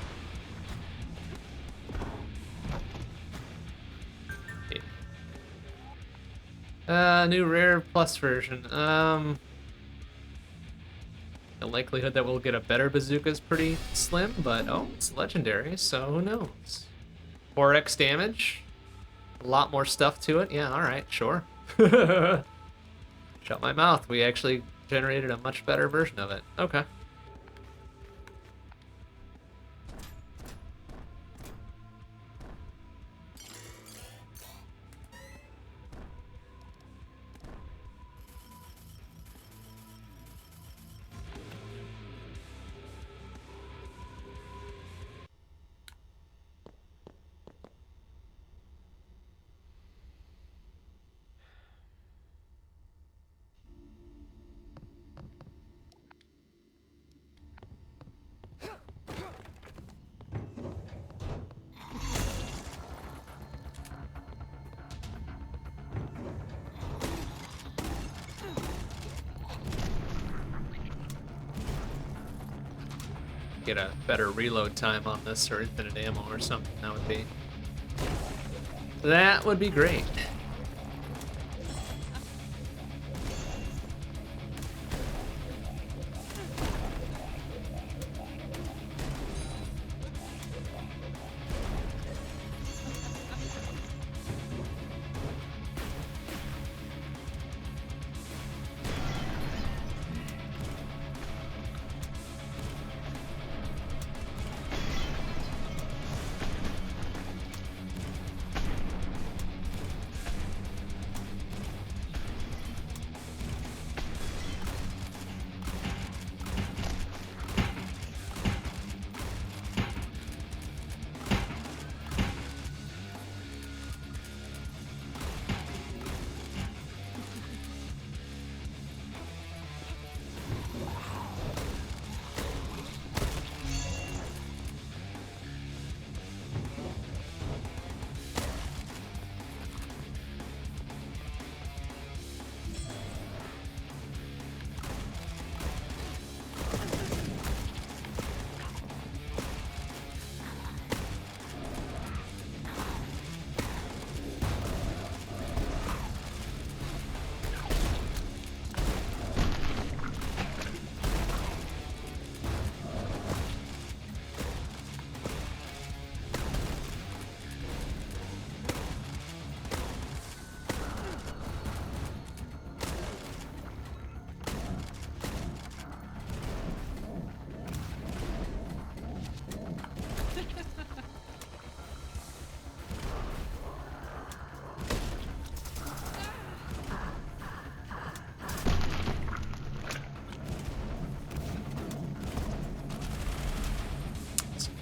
Yeah. New rare plus version. The likelihood that we'll get a better bazooka is pretty slim, but oh, it's legendary, so who knows? 4x damage, a lot more stuff to it. Yeah, all right, sure. Shut my mouth. We actually generated a much better version of it. Okay. Get a better reload time on this, or infinite ammo or something. That would be great.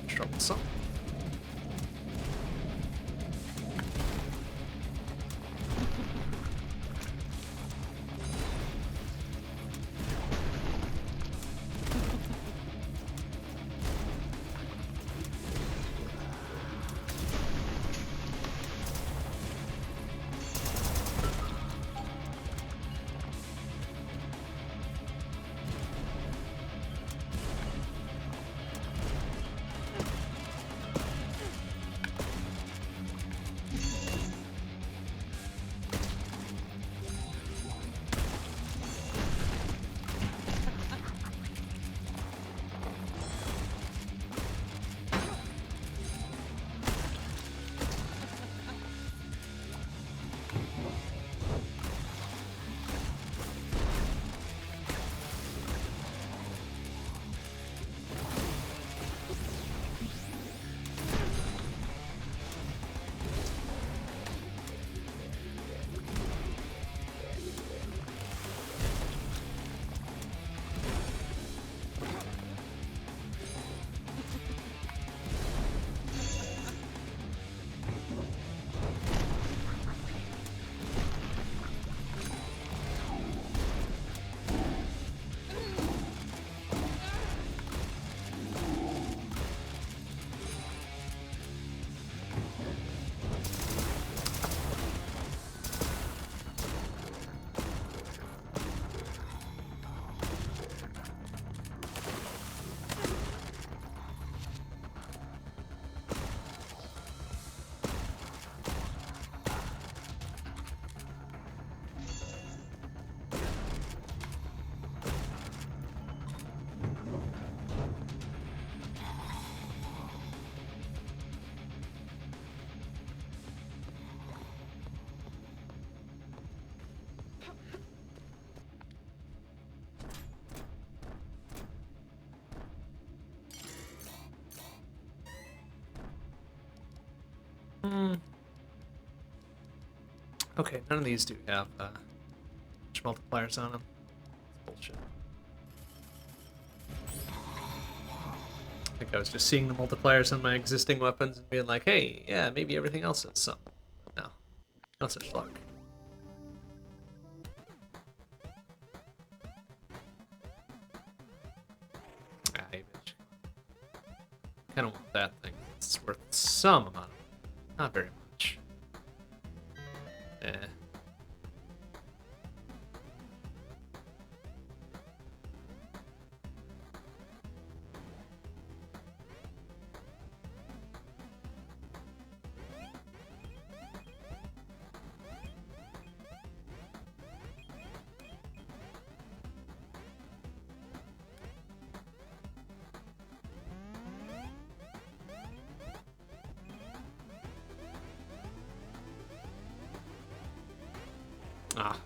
Troublesome. Okay, none of these do have multipliers on them. It's bullshit. I think I was just seeing the multipliers on my existing weapons and being like, hey, yeah, maybe everything else has some. No, no such luck. Ah, hey, bitch. Kind of want that thing. It's worth some amount of money. Not very much. Eh. Ah.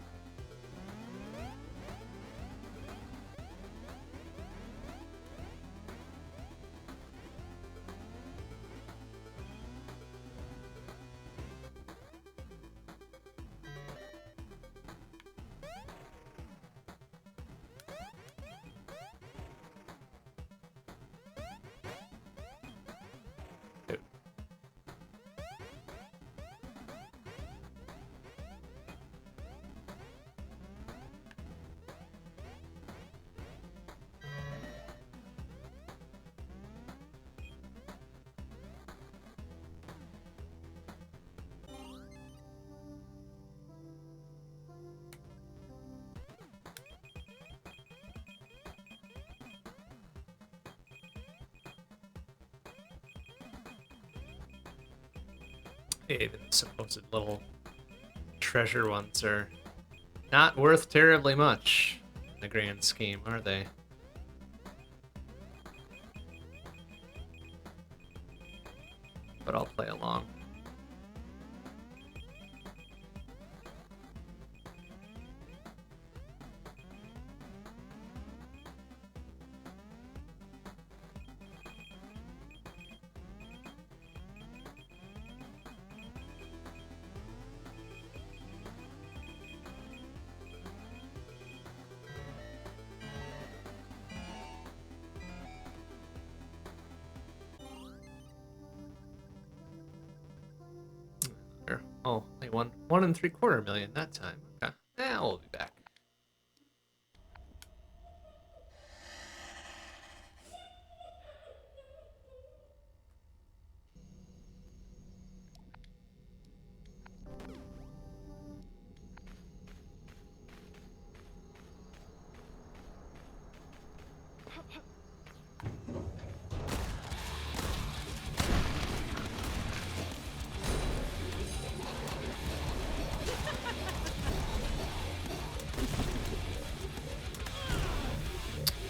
Hey, the supposed little treasure ones are not worth terribly much in the grand scheme, are they? But I'll play along. Oh, they won 1.75 million that time. Okay. Yeah, we'll be back.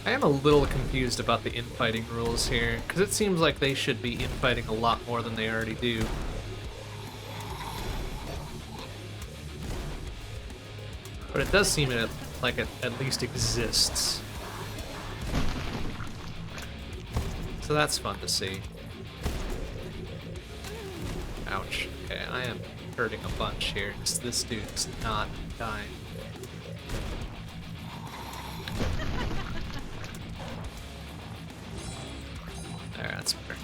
I am a little confused about the infighting rules here, because it seems like they should be infighting a lot more than they already do. But it does seem like it at least exists. So that's fun to see. Ouch. Okay, I am hurting a bunch here. This dude's not dying. There, that's better.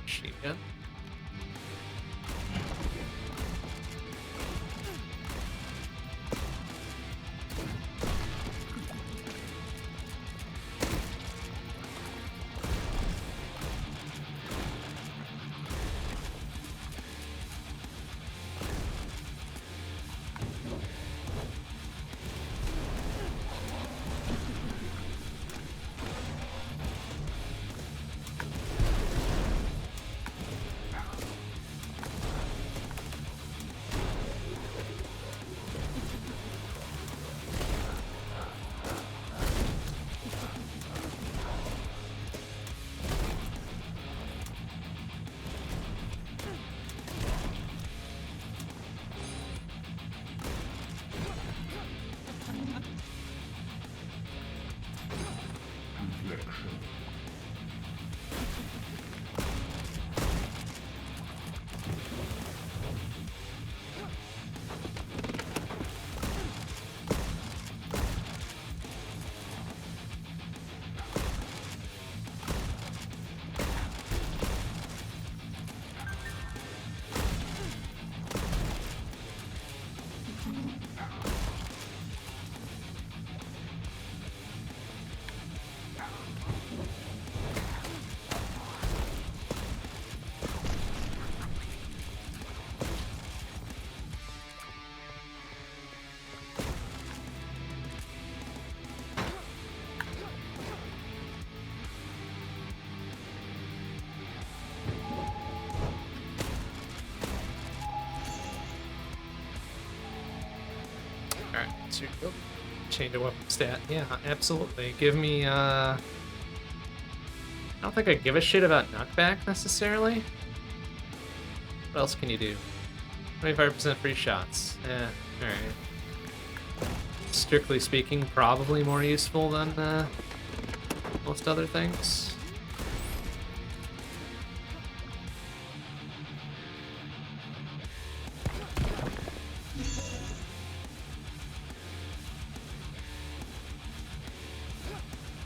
Machine gun. Alright, so change of weapon stat. Yeah, absolutely. Give me, I don't think I give a shit about knockback necessarily. What else can you do? 25% free shots. Eh, alright. Strictly speaking, probably more useful than most other things.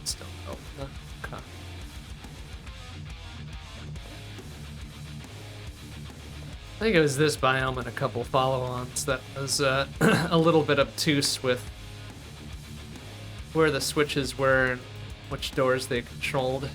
Still no. Okay. I think it was this biome and a couple follow-ons that was a little bit obtuse with where the switches were and which doors they controlled.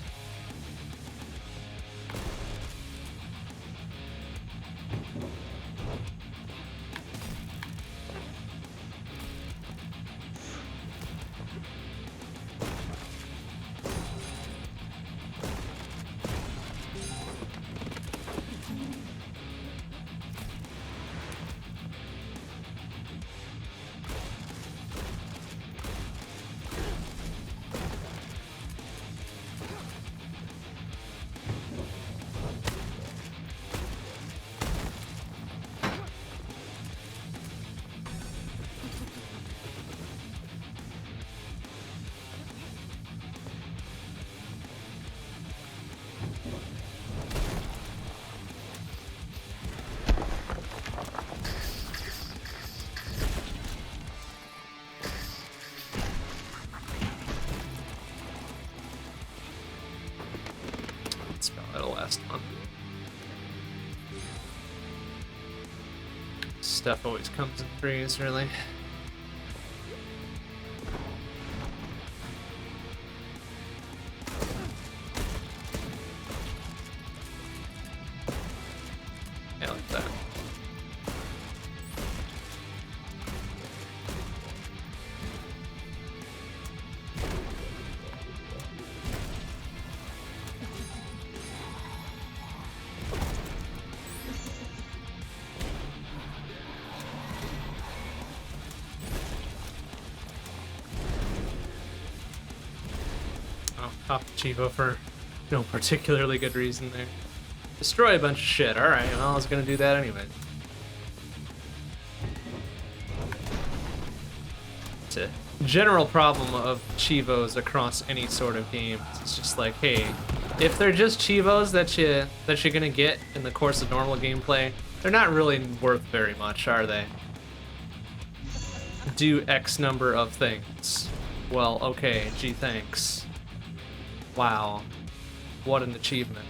Stuff always comes in threes, really. Yeah, like that. Off Chivo for no particularly good reason there. Destroy a bunch of shit. Alright, well, I was gonna do that anyway. It's a general problem of Chivos across any sort of game. It's just like, hey, if they're just Chivos that you're gonna get in the course of normal gameplay, they're not really worth very much, are they? Do X number of things. Well, okay, gee, thanks. Wow, what an achievement.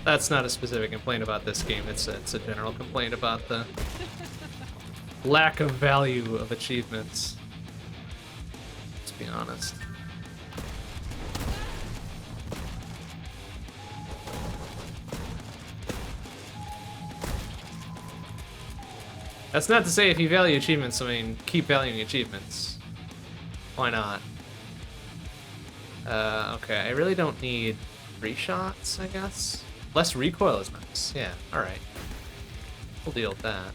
That's not a specific complaint about this game, it's a general complaint about the lack of value of achievements. Let's be honest. That's not to say if you value achievements, I mean, keep valuing achievements. Why not? Okay, I really don't need 3 shots, I guess. Less recoil is nice. Yeah, alright. We'll deal with that.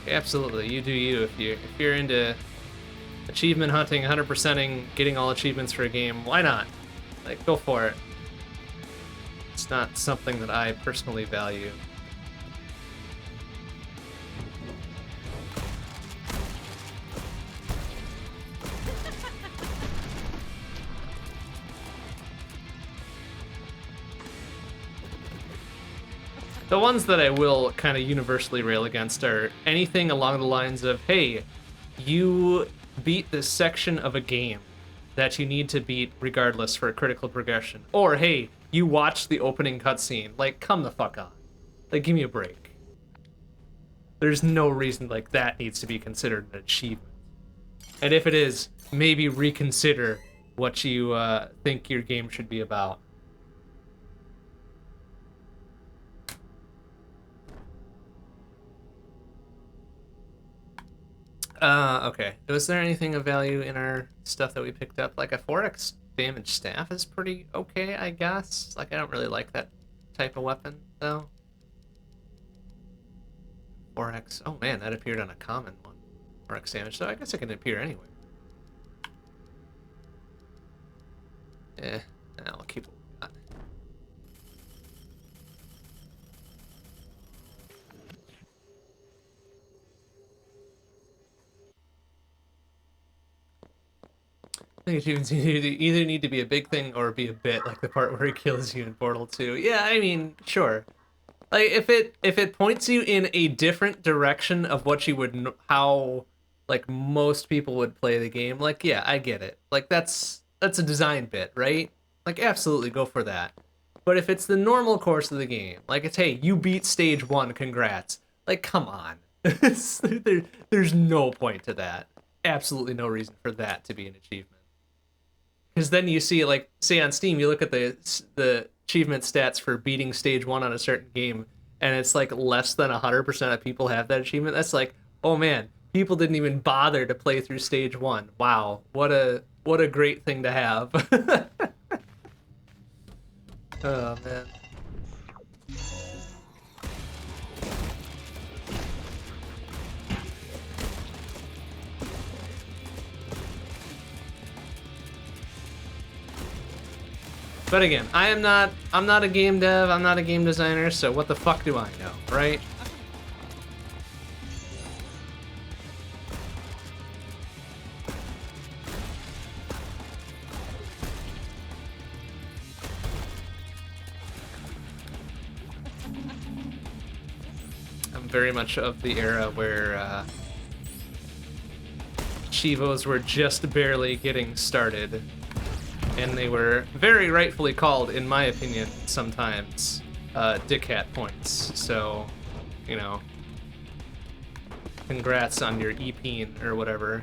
Absolutely, you do you. If you're into Achievement hunting, 100%ing, getting all achievements for a game. Why not? Like, go for it. It's not something that I personally value. The ones that I will kind of universally rail against are anything along the lines of, hey, you beat this section of a game that you need to beat regardless for a critical progression. Or, hey, you watch the opening cutscene. Like, come the fuck on. Like, give me a break. There's no reason, like, that needs to be considered an achievement. And if it is, maybe reconsider what you think your game should be about. Okay. Was there anything of value in our stuff that we picked up? Like a 4x damage staff is pretty okay, I guess. Like, I don't really like that type of weapon, though. 4x. Oh man, that appeared on a common one. 4x damage, so I guess it can appear anywhere. I'll keep it. I think achievements either need to be a big thing or be a bit, like the part where he kills you in Portal 2. Yeah, I mean, sure. Like if it points you in a different direction of what you would how like most people would play the game, like yeah, I get it. Like that's a design bit, right? Like absolutely go for that. But if it's the normal course of the game, like it's hey, you beat stage 1, congrats. Like come on. There's no point to that. Absolutely no reason for that to be an achievement. Because then you see, like, say on Steam, you look at the achievement stats for beating stage 1 on a certain game, and it's like less than 100% of people have that achievement. That's like, oh man, people didn't even bother to play through stage 1. Wow, what a great thing to have. Oh man. But again, I'm not a game dev, I'm not a game designer, so what the fuck do I know, right? I'm very much of the era where Chivos were just barely getting started. And they were very rightfully called, in my opinion, sometimes, dickhat points. So, you know, congrats on your EPing or whatever.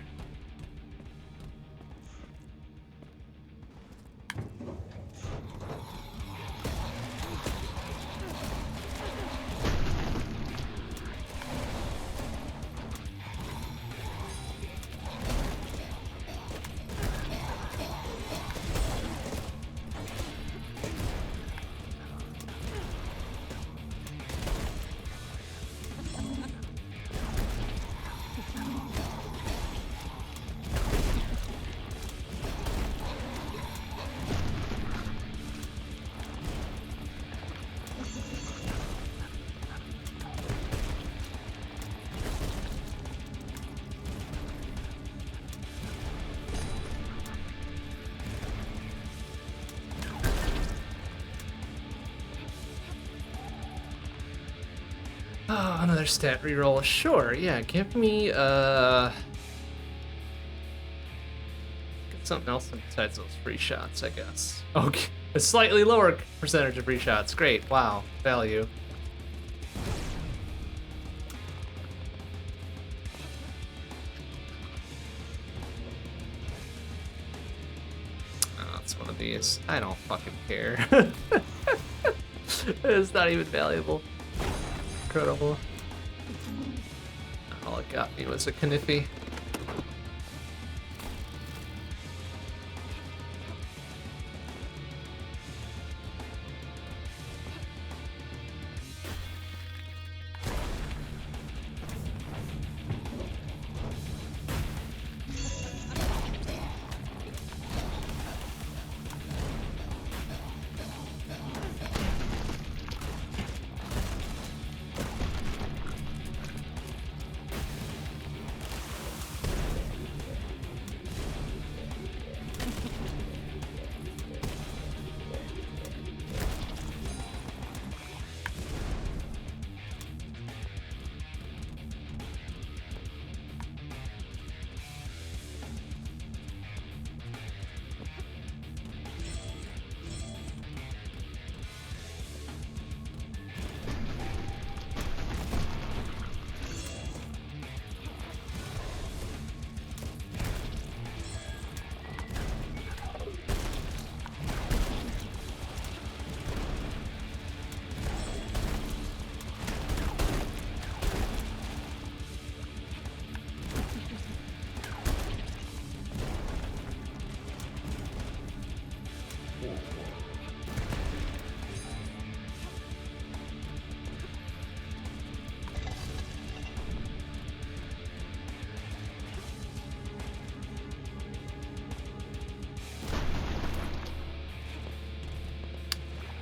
Oh, another stat reroll. Sure, yeah, give me, get something else besides those free shots, I guess. Okay, a slightly lower percentage of free shots. Great, wow, value. Oh, it's one of these. I don't fucking care. It's not even valuable. Incredible. All it got me was a Kniffy.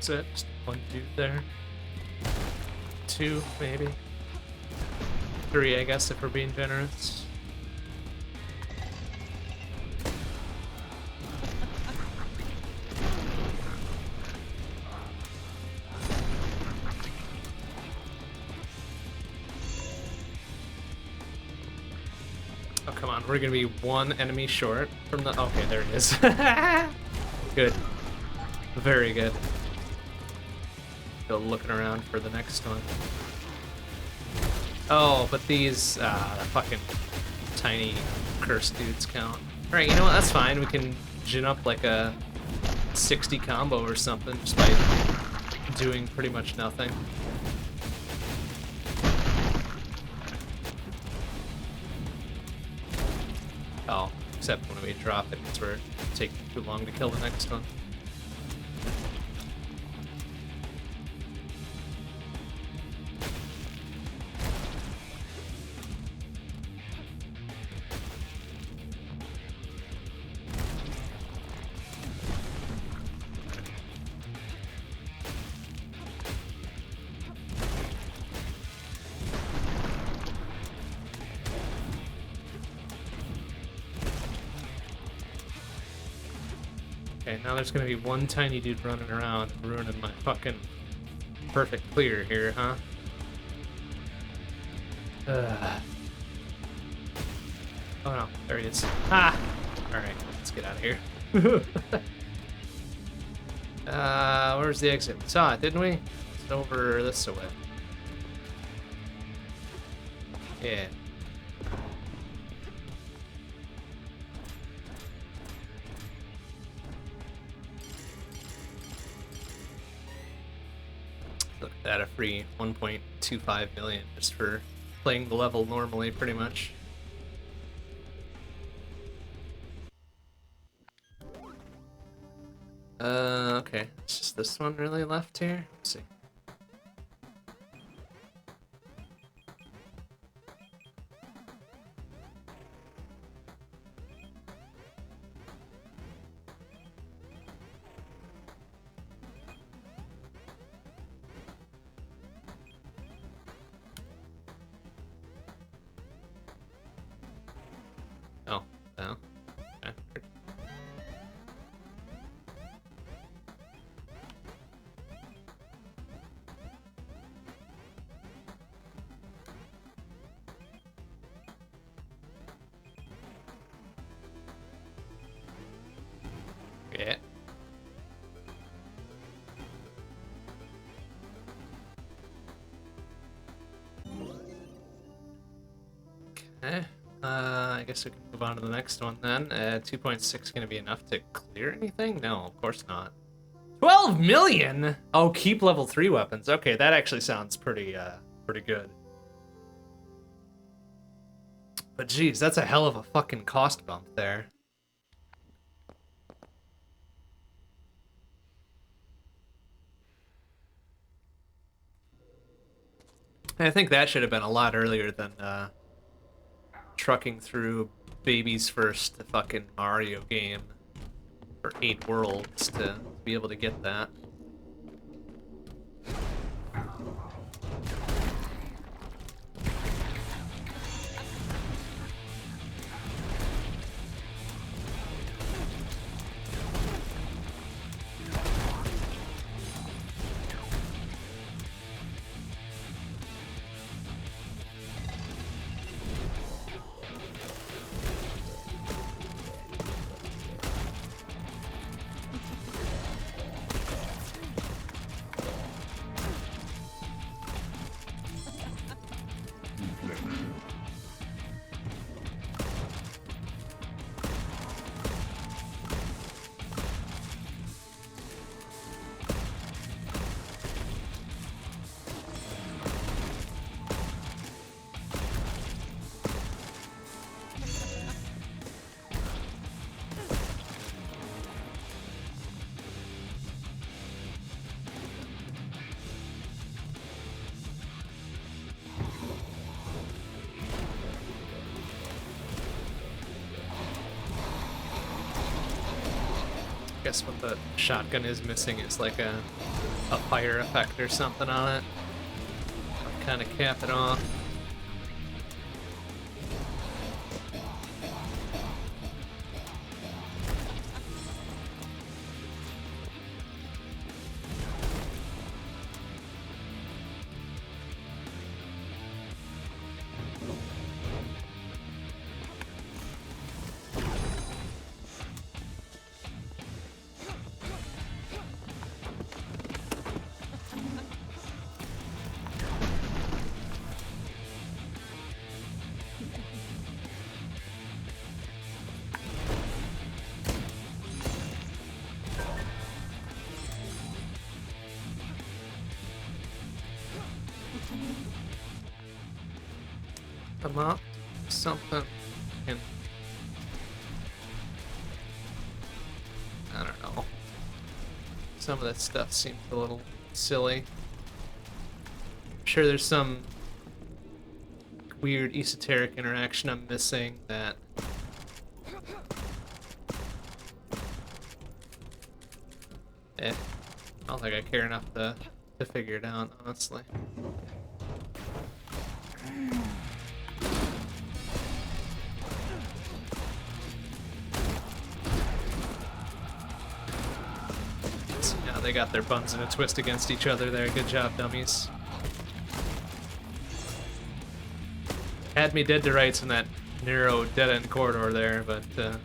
That's it. Just one dude there. Two, maybe. Three, I guess, if we're being generous. Oh, come on. We're gonna be one enemy short from the... Okay, there it is. Good. Very good. Still looking around for the next one. Oh, but these fucking tiny cursed dudes count. Alright, you know what? That's fine. We can gin up like a 60 combo or something just by doing pretty much nothing. Oh, except when we drop it, it's where it takes too long to kill the next one. Okay, now there's gonna be one tiny dude running around and ruining my fucking perfect clear here, huh? Oh no, there he is. Ah! Alright, let's get out of here. Where's the exit? We saw it, didn't we? It's over this way. Yeah. Look at that, a free 1.25 million just for playing the level normally, pretty much. Okay. It's just this one really left here? Let's see. Oh, no. Okay. Yeah. Okay. I guess we can move on to the next one then. 2.6 gonna be enough to clear anything? No, of course not. 12 million? Oh, keep level 3 weapons. Okay, that actually sounds pretty good. But geez, that's a hell of a fucking cost bump there. I think that should have been a lot earlier than trucking through baby's first fucking Mario game for 8 worlds to be able to get that. guess what the shotgun is missing is like a fire effect or something on it. I'll kind of cap it off. Them up, something, and I don't know. Some of that stuff seems a little silly. I'm sure there's some weird esoteric interaction I'm missing that I don't think I care enough to figure it out, honestly. They got their buns in a twist against each other there. Good job, dummies. Had me dead to rights in that narrow dead-end corridor there, but they're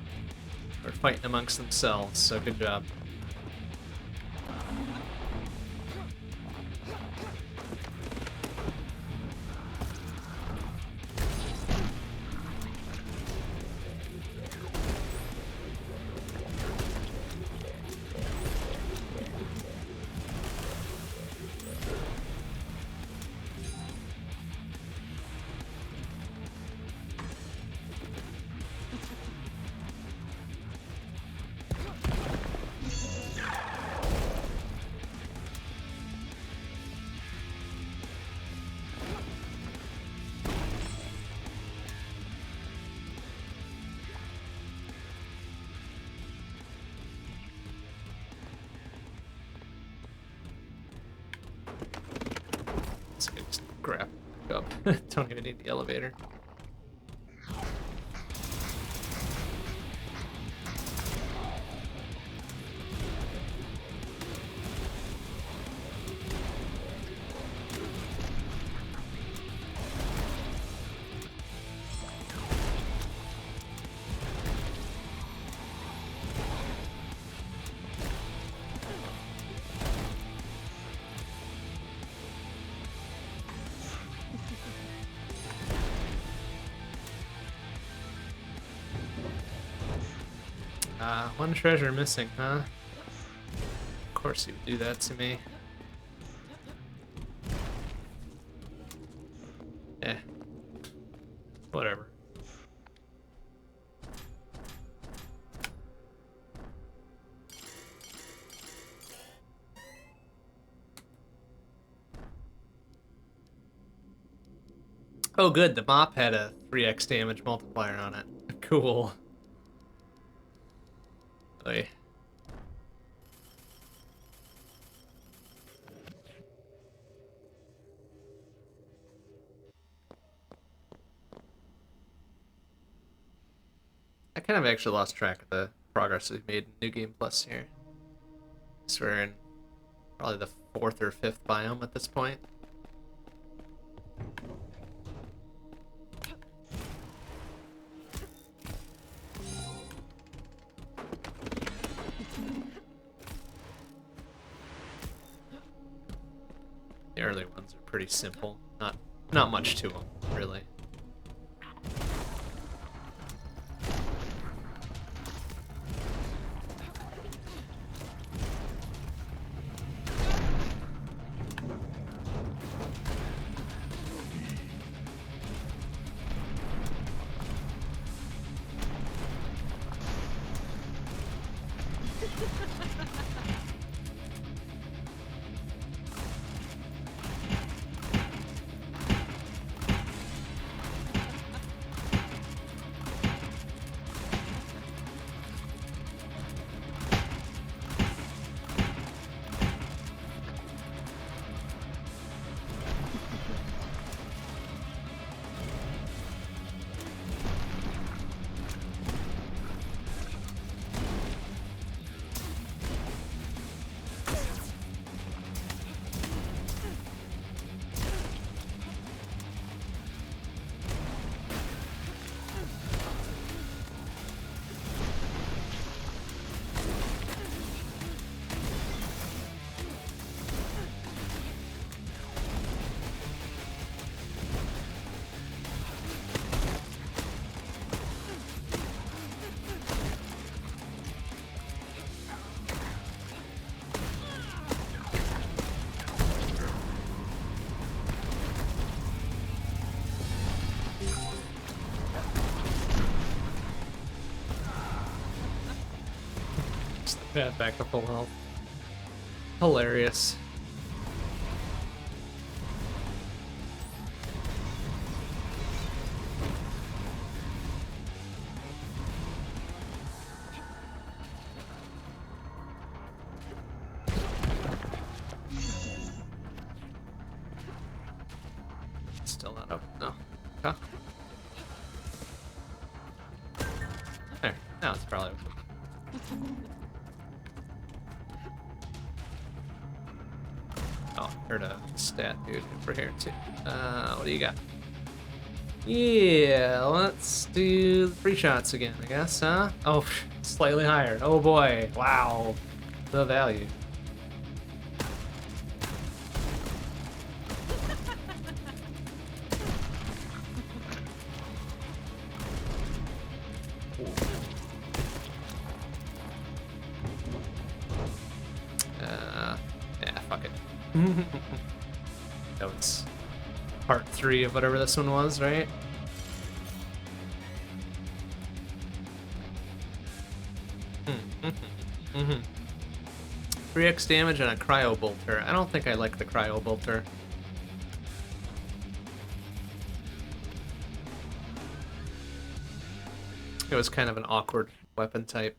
fighting amongst themselves, so good job. So I just grab up. Don't even need the elevator. One treasure missing, huh? Of course he would do that to me. Eh. Whatever. Oh good, the mop had a 3x damage multiplier on it. Cool. Oy. I kind of actually lost track of the progress we've made in New Game Plus here. So we're in probably the 4th or 5th biome at this point. The early ones are pretty simple. Not much to them, really. Yeah, back to full health. Hilarious. Still not up. No. Huh? There. Now it's probably open. Oh, heard a stat dude over here too. What do you got? Yeah, let's do the free shots again, I guess, huh? Oh, slightly higher. Oh boy, wow. The value. Yeah, fuck it. That was part 3 of whatever this one was, right? Mm-hmm. 3x damage and a cryo bolter. I don't think I like the cryo bolter. It was kind of an awkward weapon type.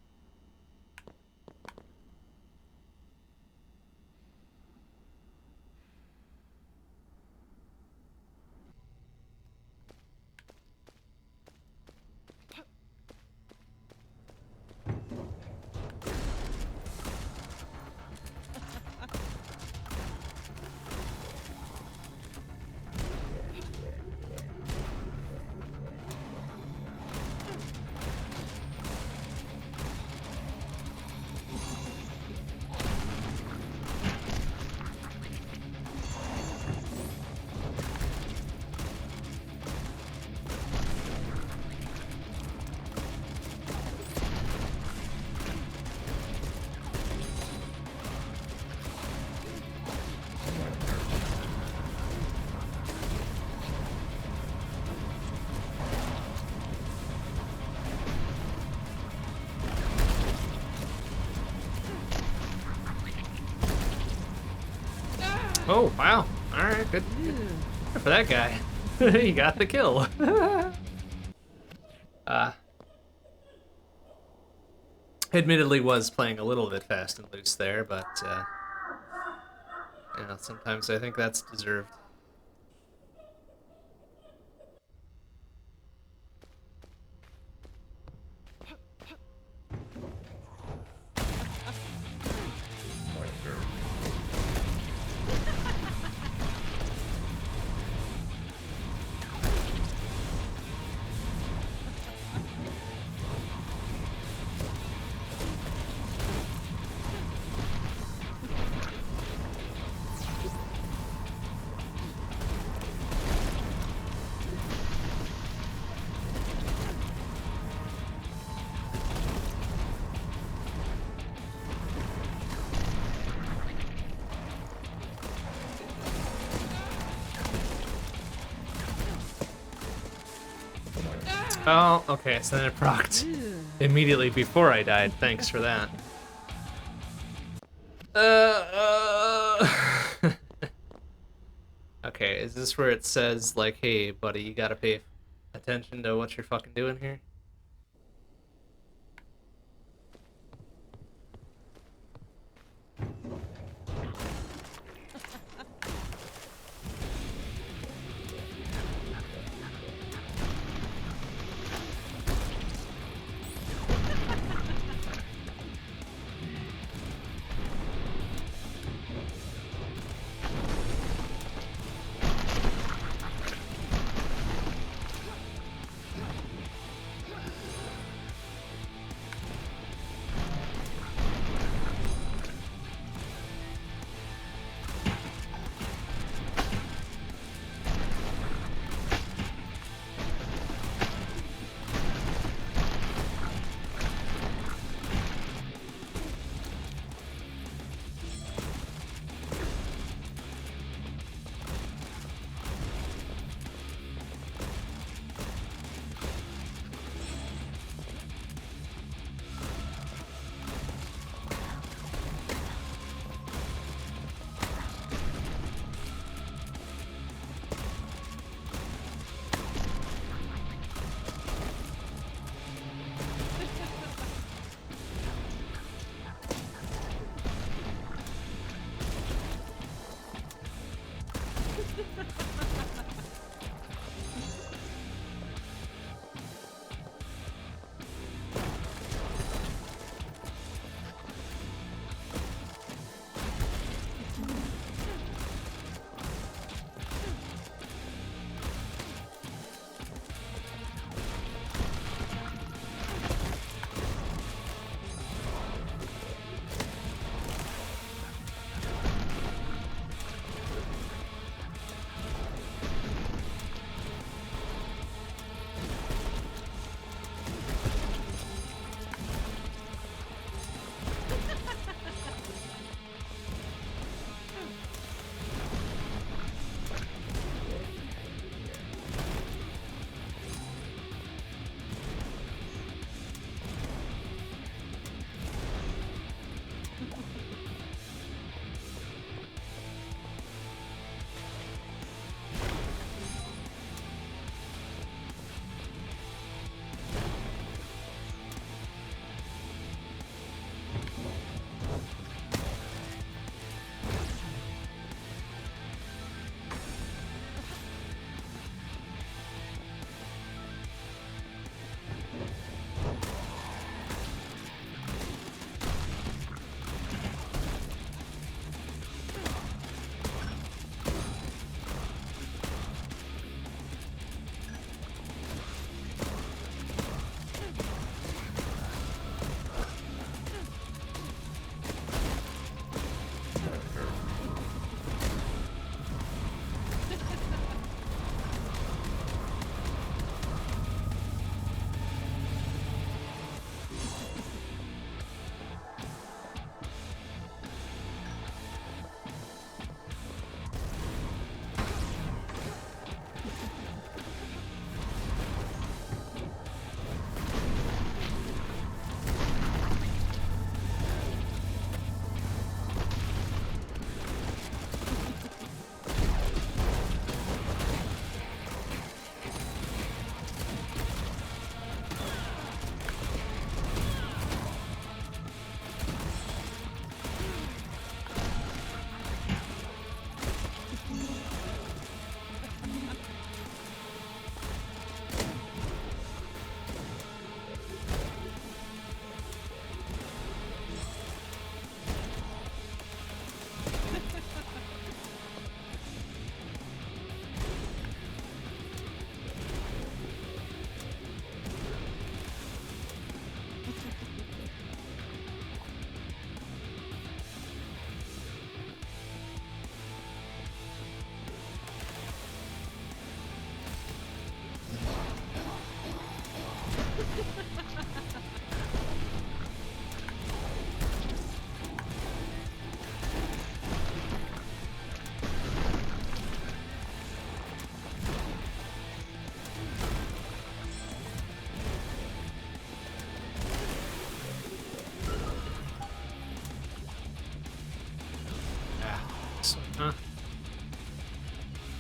Oh, wow. Alright, good. Good for that guy. He got the kill. Admittedly was playing a little bit fast and loose there, but you know, sometimes I think that's deserved. Oh, okay, so then it procced immediately before I died. Thanks for that. Okay, is this where it says, like, hey, buddy, you gotta pay attention to what you're fucking doing here?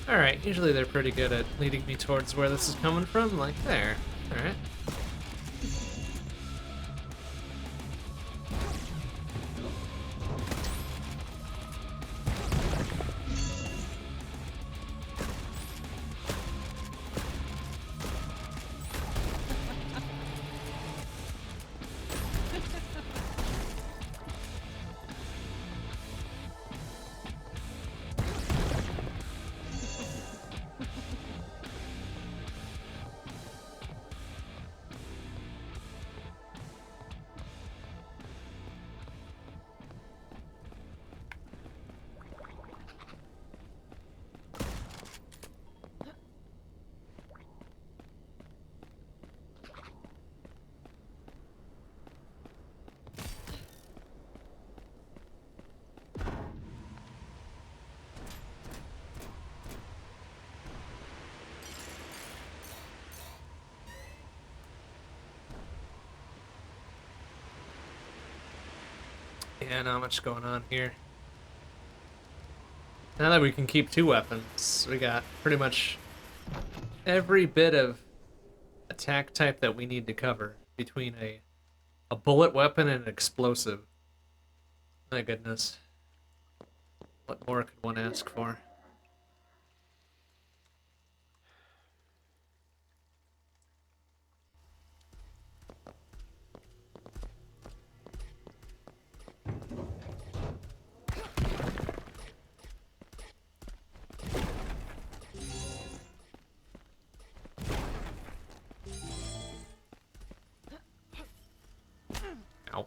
Alright, usually they're pretty good at leading me towards where this is coming from, like there. Alright. Yeah, not much going on here. Now that we can keep 2 weapons, we got pretty much every bit of attack type that we need to cover between a bullet weapon and an explosive. My goodness. What more could one ask for? Ow.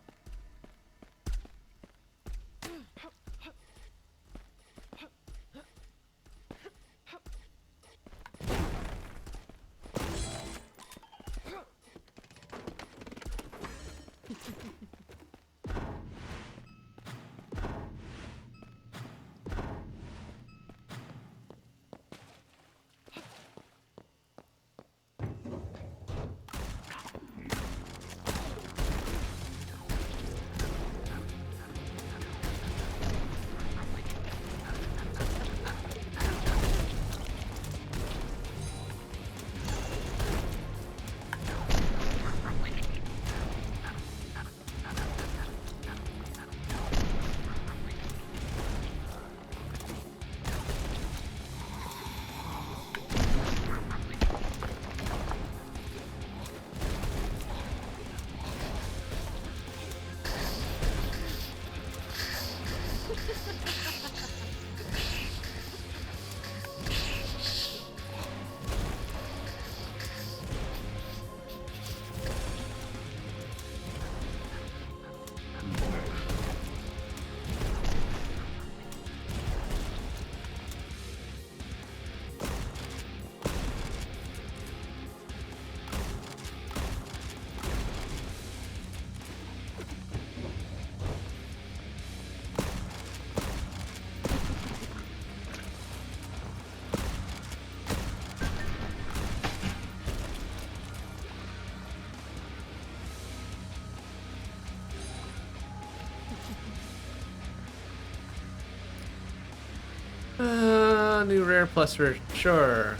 New rare plus rare, sure.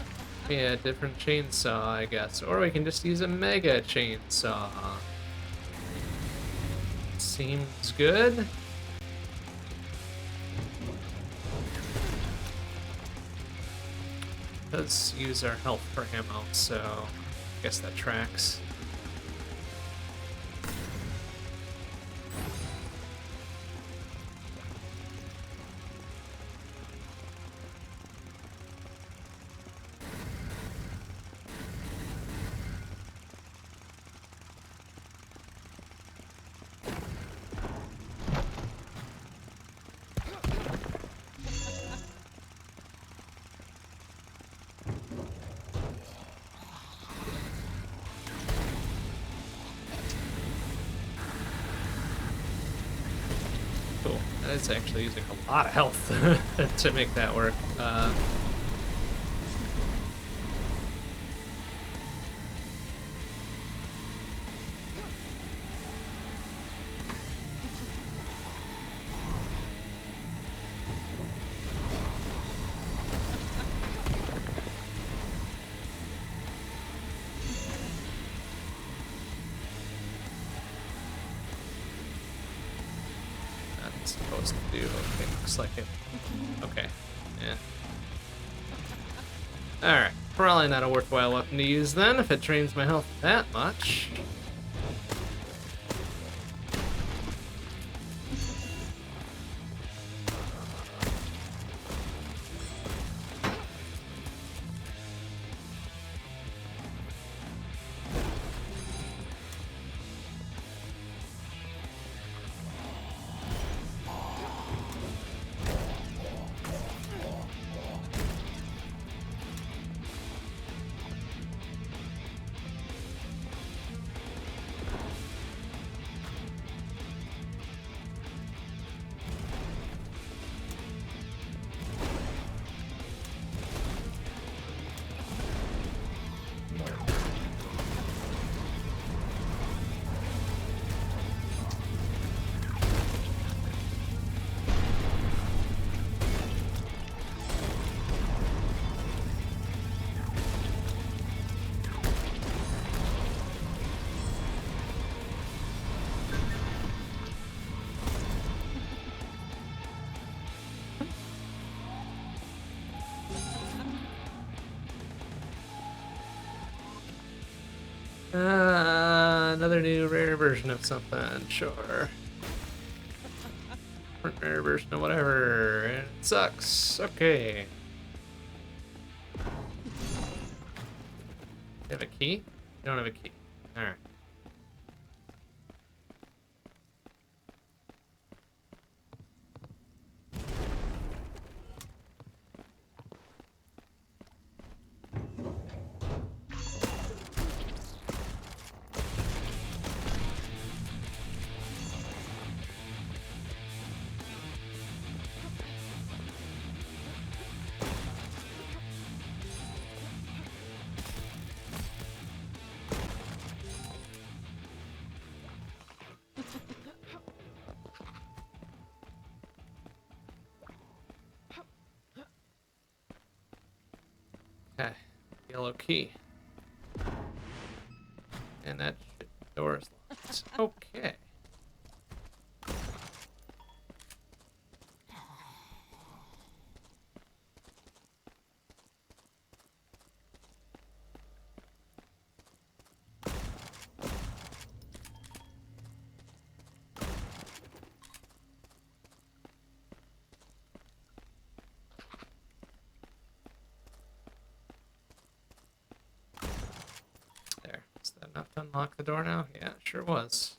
Yeah, different chainsaw, I guess. Or we can just use a mega chainsaw. Seems good. Let's use our health for ammo, so I guess that tracks. Cool. That's actually using a lot of health to make that work. it's supposed to do. Okay, looks like it. Okay, yeah. Alright, probably not a worthwhile weapon to use then if it drains my health that much. Another new rare version of something, sure. Rare version of whatever, and it sucks. Okay. You have a key? You don't have a key. Alright. Okay. Yellow key. And that door is locked. Okay. There. Is that enough to unlock the door now? Yeah, it sure was.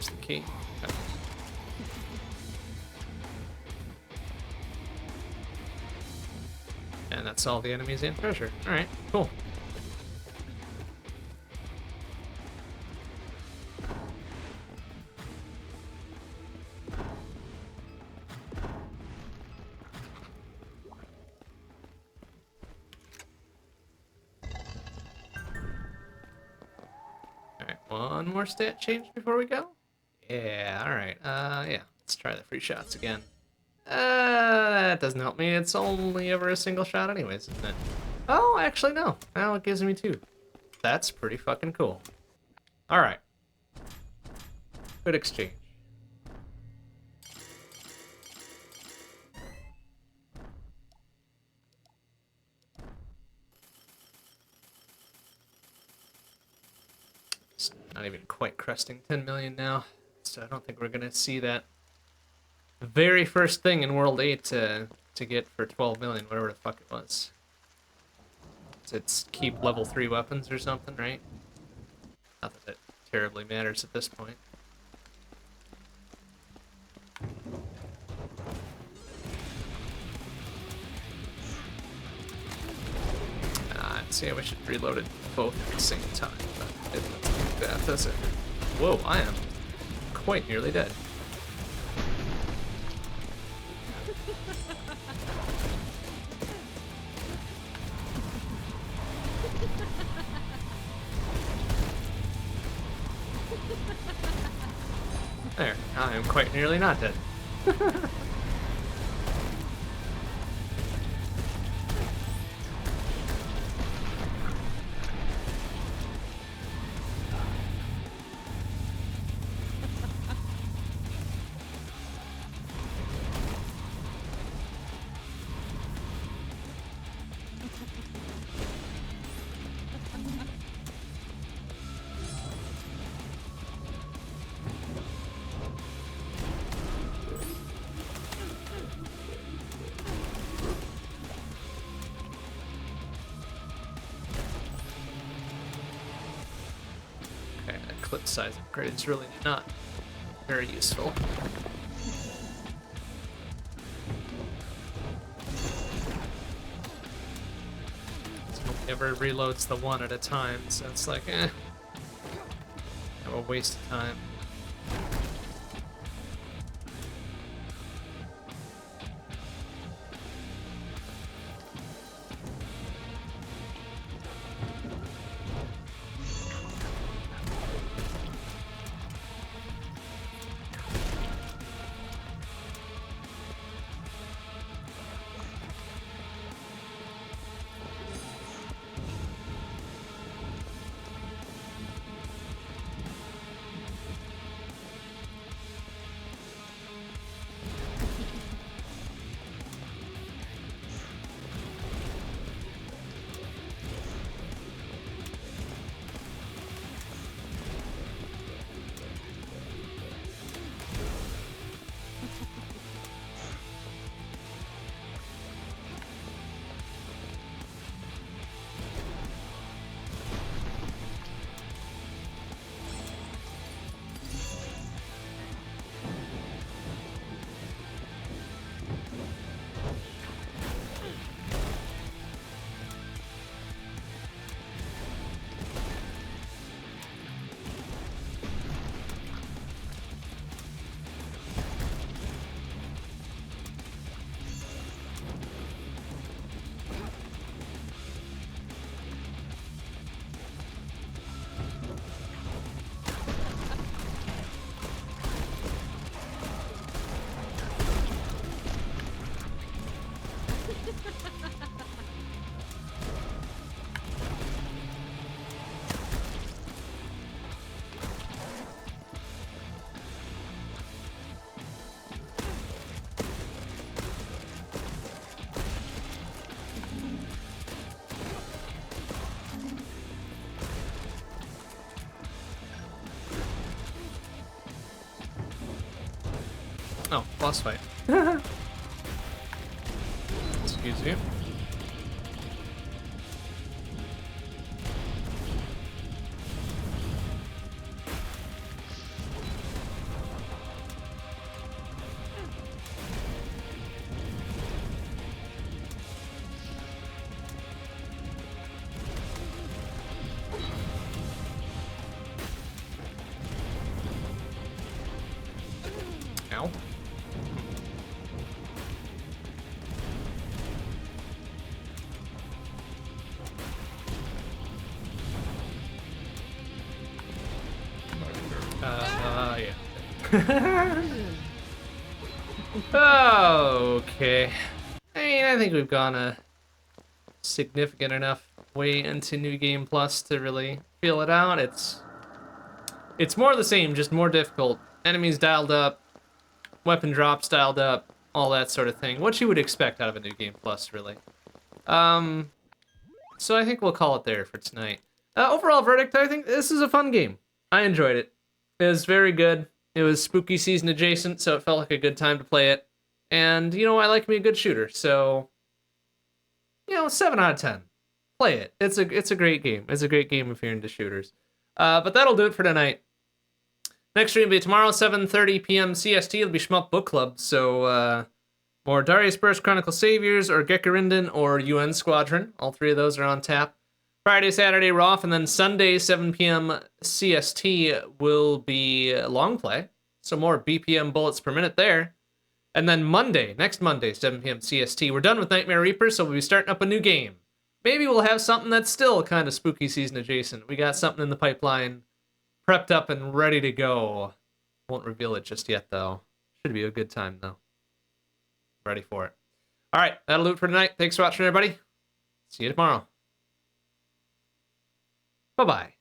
There's the key. Okay. And that's all the enemies and treasure. Alright, cool. Alright, one more stat change before we go? Yeah, alright. Yeah, let's try the free shots again. That doesn't help me. It's only ever a single shot anyways, isn't it? Oh, actually, no. Now it gives me two. That's pretty fucking cool. Alright. Good exchange. It's not even quite cresting 10 million now, so I don't think we're gonna see that very first thing in World 8 to get for 12 million, whatever the fuck it was. It's keep level 3 weapons or something, right? Not that it terribly matters at this point. See, I wish it reloaded both at the same time, but it doesn't do that, does it? Whoa, I am quite nearly dead. There, I am quite nearly not dead. Clip size upgrade is really not very useful. It only ever reloads the one at a time, so it's like, kind of a waste of time. Oh, boss fight. Excuse you. Ow. Yeah. Okay. I mean, I think we've gone a significant enough way into New Game Plus to really feel it out. It's more of the same, just more difficult. Enemies dialed up, weapon drops dialed up, all that sort of thing. What you would expect out of a New Game Plus, really. So I think we'll call it there for tonight. Overall verdict, I think this is a fun game. I enjoyed it. It was very good. It was spooky season adjacent, so it felt like a good time to play it. And, you know, I like me a good shooter, so, 7 out of 10. Play it. It's a great game. It's a great game if you're into shooters. But that'll do it for tonight. Next stream will be tomorrow, 7:30 p.m. CST. It'll be Shmup Book Club, so, more Darius Burst Chronicle Saviors, or Gekurinden, or UN Squadron. All three of those are on tap. Friday, Saturday, we're off, and then Sunday, 7 p.m. CST will be long play. So more BPM bullets per minute there. And then Monday, next Monday, 7 p.m. CST, we're done with Nightmare Reaper, so we'll be starting up a new game. Maybe we'll have something that's still kind of spooky season adjacent. We got something in the pipeline, prepped up and ready to go. Won't reveal it just yet, though. Should be a good time, though. Ready for it. All right, that'll do it for tonight. Thanks for watching, everybody. See you tomorrow. Bye-bye.